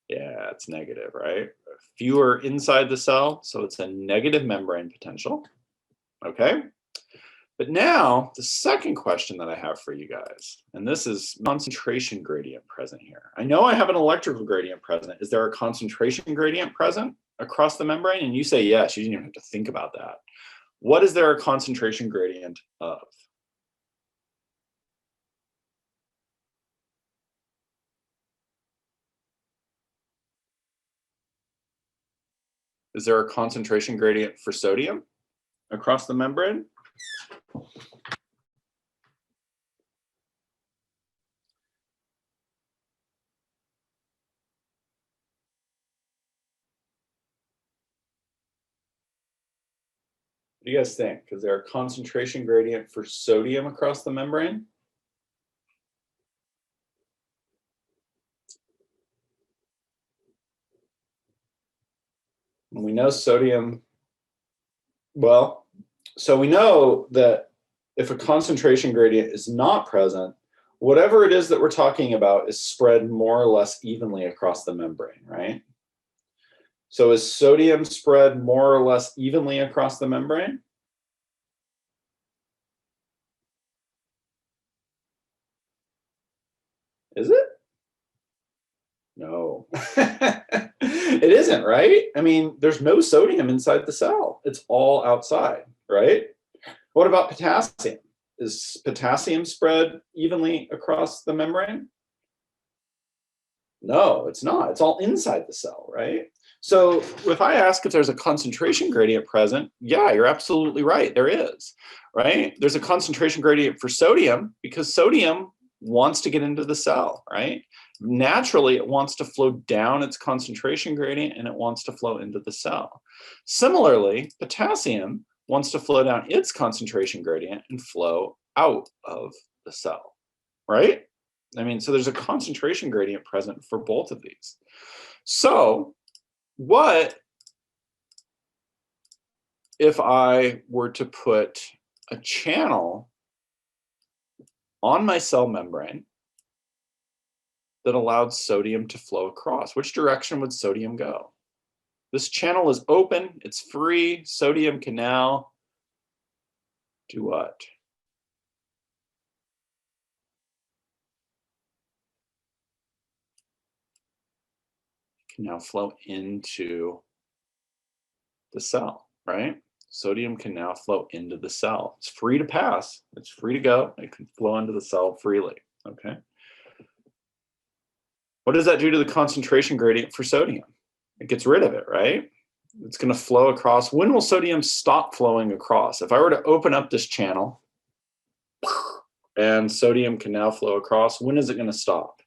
Yeah, it's negative, right? Fewer inside the cell, so it's a negative membrane potential. Okay. But now the second question that I have for you guys, and this is concentration gradient present here. I know I have an electrical gradient present. Is there a concentration gradient present across the membrane? And you say yes, you didn't even have to think about that. What is there a concentration gradient of? Is there a concentration gradient for sodium across the membrane? What do you guys think? Is there a concentration gradient for sodium across the membrane? And we know sodium, well, so we know that if a concentration gradient is not present, whatever it is that we're talking about is spread more or less evenly across the membrane, right? So is sodium spread more or less evenly across the membrane? Is it? No. It isn't, right? I mean, there's no sodium inside the cell. It's all outside, right? What about potassium? Is potassium spread evenly across the membrane? No, it's not. It's all inside the cell, right? So if I ask if there's a concentration gradient present, yeah, you're absolutely right. There is, right? There's a concentration gradient for sodium because sodium wants to get into the cell, right? Naturally, it wants to flow down its concentration gradient and it wants to flow into the cell. Similarly, potassium wants to flow down its concentration gradient and flow out of the cell, right? I mean, so there's a concentration gradient present for both of these. So what if I were to put a channel on my cell membrane that allowed sodium to flow across? Which direction would sodium go? This channel is open, it's free, sodium can now do what? Can now flow into the cell, right? Sodium can now flow into the cell. It's free to pass. It's free to go. It can flow into the cell freely, okay? What does that do to the concentration gradient for sodium? It gets rid of it, right? It's going to flow across. When will sodium stop flowing across? If I were to open up this channel and sodium can now flow across, when is it going to stop?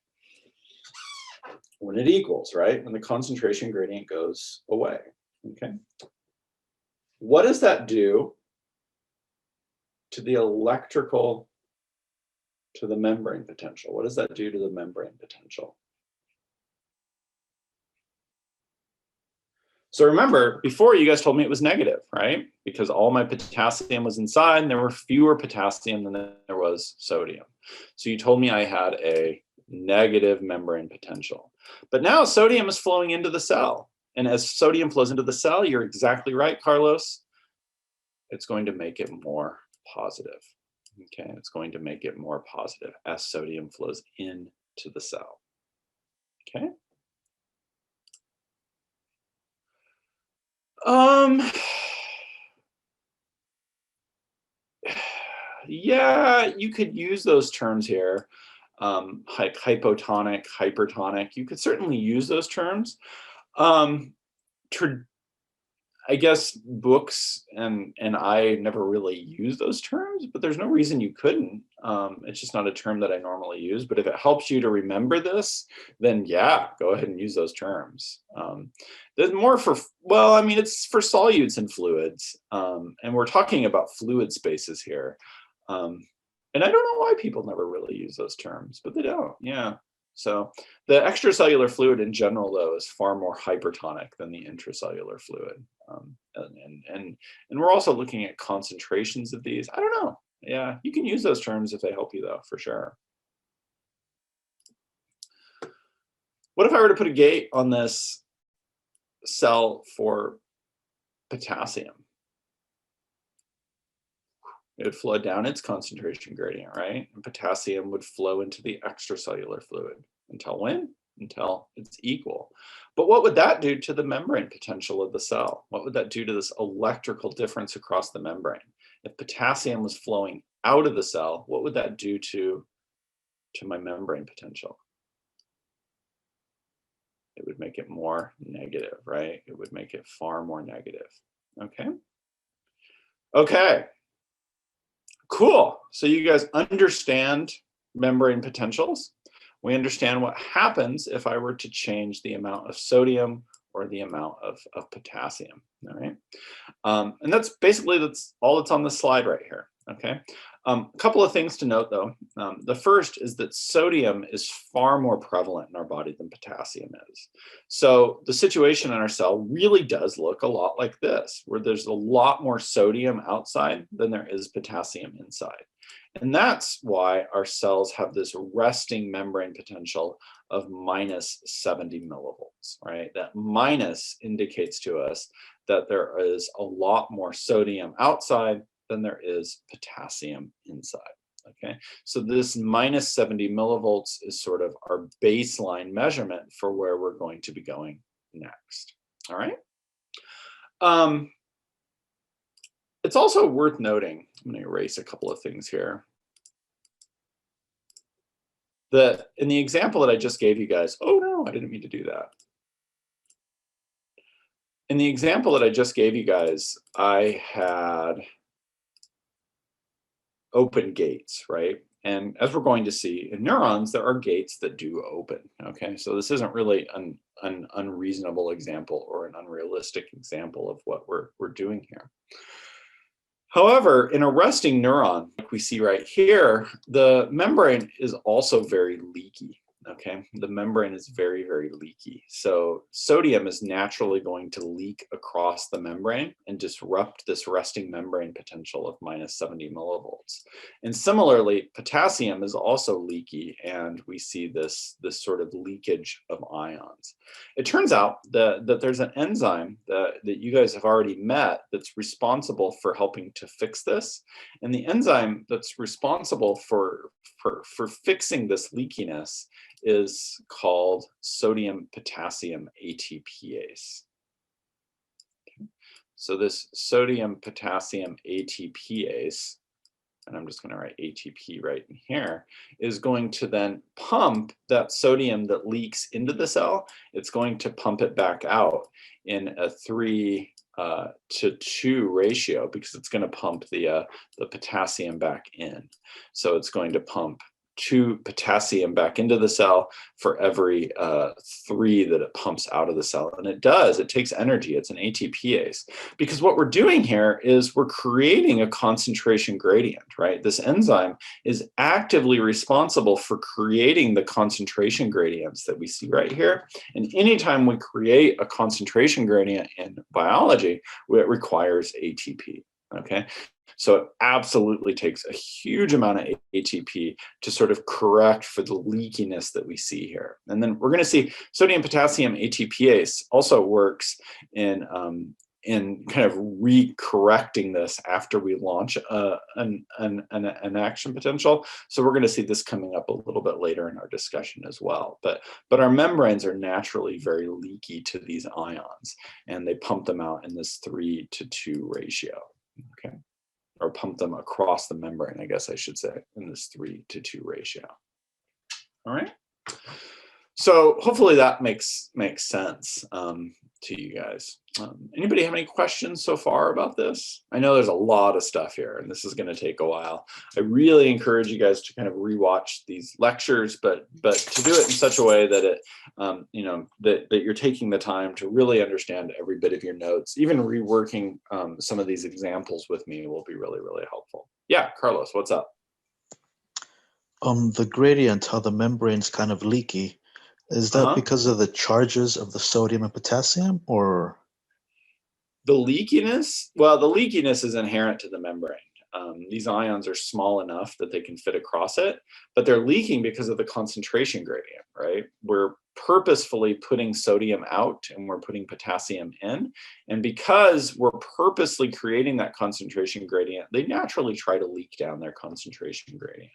When it equals, right? When the concentration gradient goes away, okay? What does that do to the electrical, to the membrane potential? What does that do to the membrane potential? So remember, before you guys told me it was negative, right? Because all my potassium was inside and there were fewer potassium than there was sodium. So you told me I had a negative membrane potential. But now sodium is flowing into the cell. And as sodium flows into the cell, you're exactly right, Carlos. It's going to make it more positive. Okay, it's going to make it more positive as sodium flows into the cell. Okay. Yeah, you could use those terms here. Hypotonic, hypertonic. You could certainly use those terms. I guess books and I never really use those terms, but there's no reason you couldn't. It's just not a term that I normally use. But if it helps you to remember this, then yeah, go ahead and use those terms. There's more for, well, I mean, it's for solutes and fluids. And we're talking about fluid spaces here. And I don't know why people never really use those terms, but they don't, yeah. So the extracellular fluid in general, though, is far more hypertonic than the intracellular fluid. And we're also looking at concentrations of these. I don't know. Yeah, you can use those terms if they help you, though, for sure. What if I were to put a gate on this cell for potassium? It would flow down its concentration gradient, right? And potassium would flow into the extracellular fluid. Until when? Until it's equal. But what would that do to the membrane potential of the cell? What would that do to this electrical difference across the membrane? If potassium was flowing out of the cell, what would that do to my membrane potential? It would make it more negative, right? It would make it far more negative. Okay. Okay. Cool. So you guys understand membrane potentials. We understand what happens if I were to change the amount of sodium or the amount of potassium. All right. And that's all that's on the slide right here. Okay. A couple of things to note, though. The first is that sodium is far more prevalent in our body than potassium is. So the situation in our cell really does look a lot like this, where there's a lot more sodium outside than there is potassium inside. And that's why our cells have this resting membrane potential of minus 70 millivolts, right? That minus indicates to us that there is a lot more sodium outside than there is potassium inside, okay? So this minus 70 millivolts is sort of our baseline measurement for where we're going to be going next. All right. It's also worth noting, I'm going to erase a couple of things here. In the example that I just gave you guys, oh no, I didn't mean to do that. In the example that I just gave you guys, I had open gates, right? And as we're going to see in neurons, there are gates that do open, okay? So this isn't really an unreasonable example or an unrealistic example of what we're doing here. However, in a resting neuron, like we see right here, the membrane is also very leaky. Okay, the membrane is very, very leaky. So sodium is naturally going to leak across the membrane and disrupt this resting membrane potential of minus 70 millivolts. And similarly, potassium is also leaky, and we see this sort of leakage of ions. It turns out that there's an enzyme that you guys have already met that's responsible for helping to fix this. And the enzyme that's responsible for fixing this leakiness is called sodium potassium ATPase. Okay. So this sodium potassium ATPase, and I'm just going to write ATP right in here, is going to then pump that sodium that leaks into the cell. It's going to pump it back out in a 3:2 ratio, because it's going to pump the potassium back in. So it's going to pump 2 potassium back into the cell for every 3 that it pumps out of the cell. And it takes energy. It's an ATPase. Because what we're doing here is we're creating a concentration gradient, right? This enzyme is actively responsible for creating the concentration gradients that we see right here. And anytime we create a concentration gradient in biology, it requires ATP, okay? So it absolutely takes a huge amount of ATP to sort of correct for the leakiness that we see here. And then we're going to see sodium potassium ATPase also works in kind of re-correcting this after we launch an action potential. So we're going to see this coming up a little bit later in our discussion as well. But our membranes are naturally very leaky to these ions, and they pump them out in this 3:2 ratio. Okay. Or pump them across the membrane, I guess I should say, in this 3:2 ratio. All right. So hopefully that makes sense to you guys. Anybody have any questions so far about this? I know there's a lot of stuff here, and this is going to take a while. I really encourage you guys to kind of rewatch these lectures, but to do it in such a way that it, that you're taking the time to really understand every bit of your notes. Even reworking some of these examples with me will be really, really helpful. Yeah, Carlos, what's up? The gradient, how the membrane's kind of leaky. Is that because of the charges of the sodium and potassium, or? The leakiness? Well, the leakiness is inherent to the membrane. These ions are small enough that they can fit across it, but they're leaking because of the concentration gradient, right? We're purposefully putting sodium out and we're putting potassium in. And because we're purposely creating that concentration gradient, they naturally try to leak down their concentration gradient.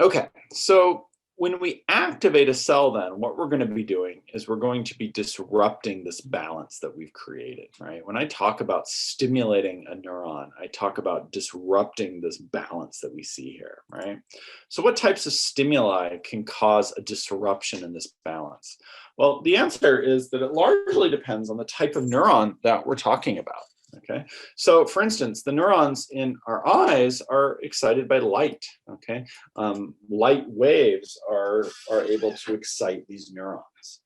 Okay, so when we activate a cell, then what we're going to be doing is we're going to be disrupting this balance that we've created, right? When I talk about stimulating a neuron, I talk about disrupting this balance that we see here, right? So what types of stimuli can cause a disruption in this balance? Well, the answer is that it largely depends on the type of neuron that we're talking about. Okay, so for instance, the neurons in our eyes are excited by light. Okay, light waves are able to excite these neurons,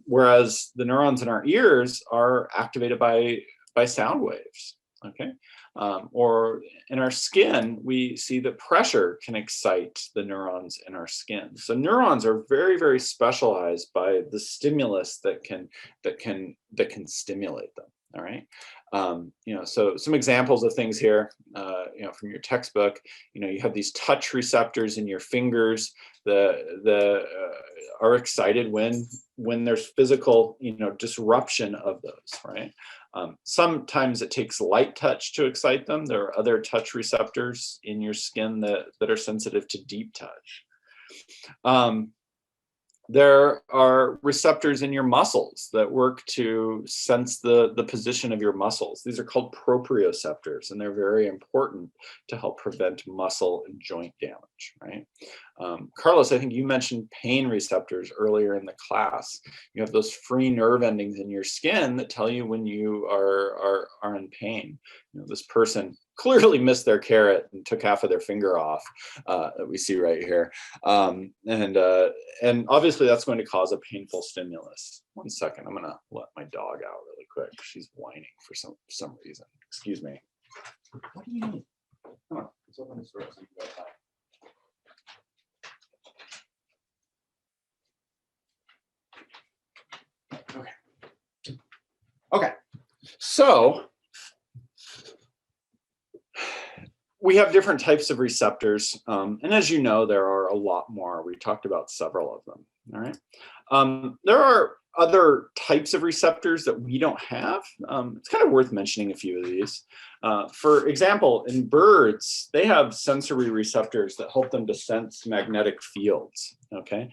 whereas the neurons in our ears are activated by sound waves. Okay, or in our skin, we see that pressure can excite the neurons in our skin. So neurons are very, very specialized by the stimulus that can stimulate them. All right. So some examples of things here, from your textbook, you have these touch receptors in your fingers that are excited when there's physical, disruption of those, right? Sometimes it takes light touch to excite them. There are other touch receptors in your skin that are sensitive to deep touch. There are receptors in your muscles that work to sense the position of your muscles. These are called proprioceptors, and they're very important to help prevent muscle and joint damage, right? Carlos, I think you mentioned pain receptors earlier in the class. You have those free nerve endings in your skin that tell you when you are in pain. You know, this person clearly missed their carrot and took half of their finger off, that we see right here. And obviously that's going to cause a painful stimulus. One second, I'm gonna let my dog out really quick. She's whining for some reason. Excuse me. What do you need? Come on, let's open this door so you can go outside. Okay, so we have different types of receptors, and as you know, there are a lot more. We talked about several of them, all right? There are other types of receptors that we don't have. It's kind of worth mentioning a few of these. For example, in birds, they have sensory receptors that help them to sense magnetic fields, okay?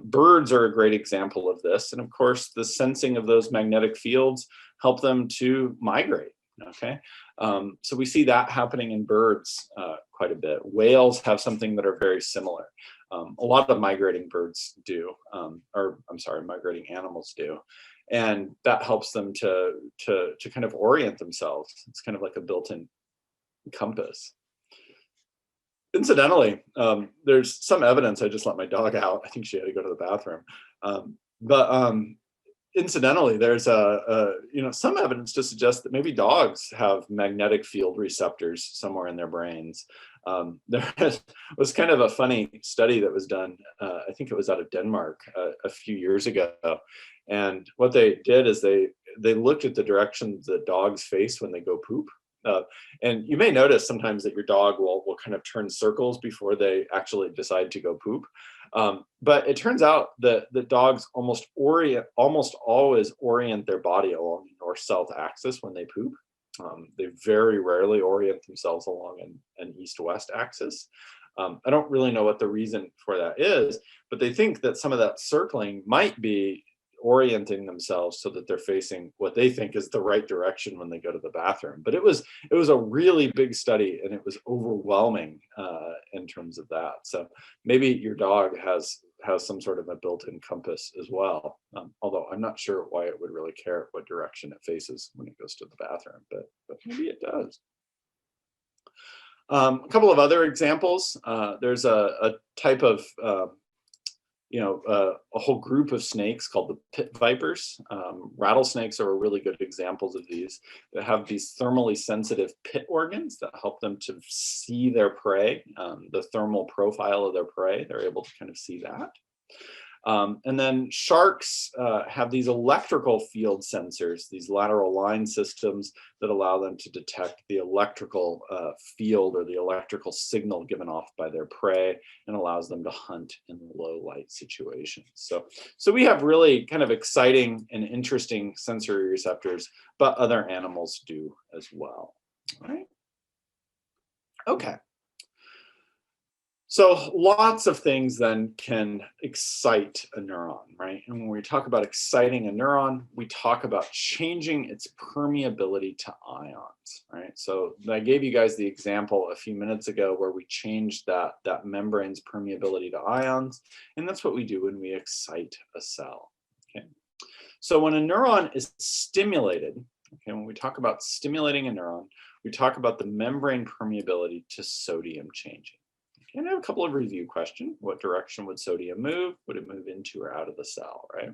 Birds are a great example of this, and of course, the sensing of those magnetic fields help them to migrate, okay? So we see that happening in birds quite a bit. Whales have something that are very similar. A lot of migrating birds do, or I'm sorry, migrating animals do. And that helps them to kind of orient themselves. It's kind of like a built-in compass. Incidentally, there's some evidence, I just let my dog out. I think she had to go to the bathroom. Incidentally, there's some evidence to suggest that maybe dogs have magnetic field receptors somewhere in their brains. There was kind of a funny study that was done, I think it was out of Denmark a few years ago. And what they did is they looked at the direction the dogs face when they go poop. And you may notice sometimes that your dog will kind of turn circles before they actually decide to go poop. But it turns out that the dogs almost always orient their body along the north-south axis when they poop. They very rarely orient themselves along an east-west axis. I don't really know what the reason for that is, but they think that some of that circling might be orienting themselves so that they're facing what they think is the right direction when they go to the bathroom. But it was a really big study, and it was overwhelming in terms of that. So maybe your dog has some sort of a built-in compass as well. Although I'm not sure why it would really care what direction it faces when it goes to the bathroom, but maybe it does. A couple of other examples. There's a type of a whole group of snakes called the pit vipers. Rattlesnakes are really good examples of these. That have these thermally sensitive pit organs that help them to see their prey, the thermal profile of their prey. They're able to kind of see that. And then sharks have these electrical field sensors, these lateral line systems that allow them to detect the electrical field or the electrical signal given off by their prey, and allows them to hunt in low light situations. So we have really kind of exciting and interesting sensory receptors, but other animals do as well. All right. Okay. So lots of things then can excite a neuron, right? And when we talk about exciting a neuron, we talk about changing its permeability to ions, right? So I gave you guys the example a few minutes ago where we changed that membrane's permeability to ions, and that's what we do when we excite a cell, okay? So when a neuron is stimulated, okay, when we talk about stimulating a neuron, we talk about the membrane permeability to sodium changing. And I have a couple of review questions. What direction would sodium move? Would it move into or out of the cell, right?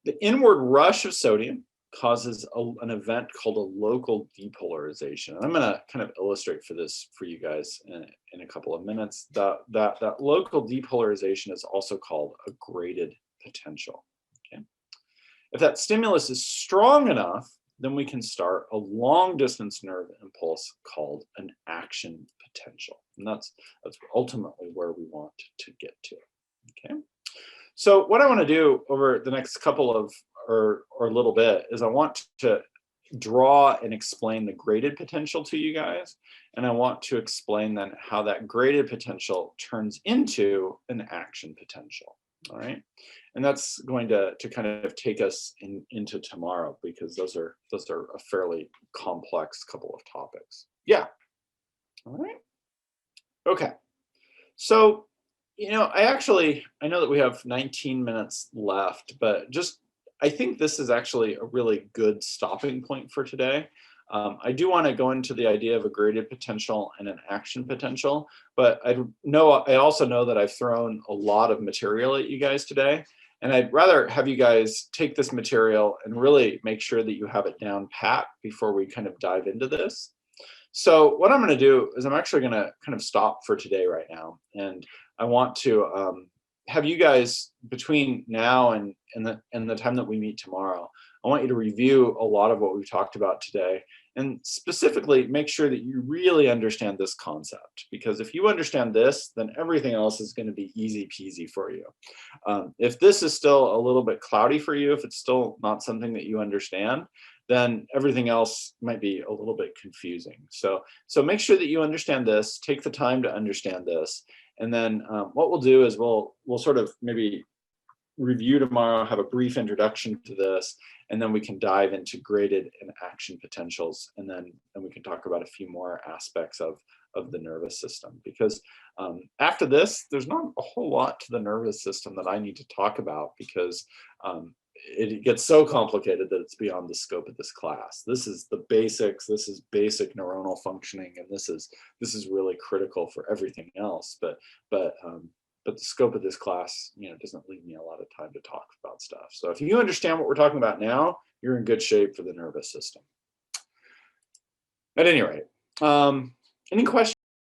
The inward rush of sodium causes an event called a local depolarization. And I'm going to kind of illustrate for you guys in a couple of minutes. That local depolarization is also called a graded potential. Okay? If that stimulus is strong enough, then we can start a long distance nerve impulse called an action potential. And that's ultimately where we want to get to, okay? So what I want to do over the next couple of, or a little bit, is I want to draw and explain the graded potential to you guys. and I want to explain then how that graded potential turns into an action potential. All right, and that's going to kind of take us into tomorrow, because those are a fairly complex couple of topics. Yeah. All right. Okay. So, I know that we have 19 minutes left, but I think this is actually a really good stopping point for today. I do want to go into the idea of a graded potential and an action potential, but I also know that I've thrown a lot of material at you guys today, and I'd rather have you guys take this material and really make sure that you have it down pat before we kind of dive into this. So what I'm going to do is I'm actually going to kind of stop for today right now, and I want to have you guys, between now and the time that we meet tomorrow, I want you to review a lot of what we've talked about today, and specifically make sure that you really understand this concept, because if you understand this, then everything else is going to be easy peasy for you. If this is still a little bit cloudy for you, if it's still not something that you understand, then everything else might be a little bit confusing. So make sure that you understand this, take the time to understand this. And then what we'll do is we'll sort of maybe review tomorrow, have a brief introduction to this, and then we can dive into graded and action potentials. And then we can talk about a few more aspects of the nervous system, because after this, there's not a whole lot to the nervous system that I need to talk about, because it gets so complicated that it's beyond the scope of this class. This is the basics. This is basic neuronal functioning, and this is really critical for everything else. But the scope of this class, doesn't leave me a lot of time to talk about stuff. So if you understand what we're talking about now, you're in good shape for the nervous system. At any rate, any questions?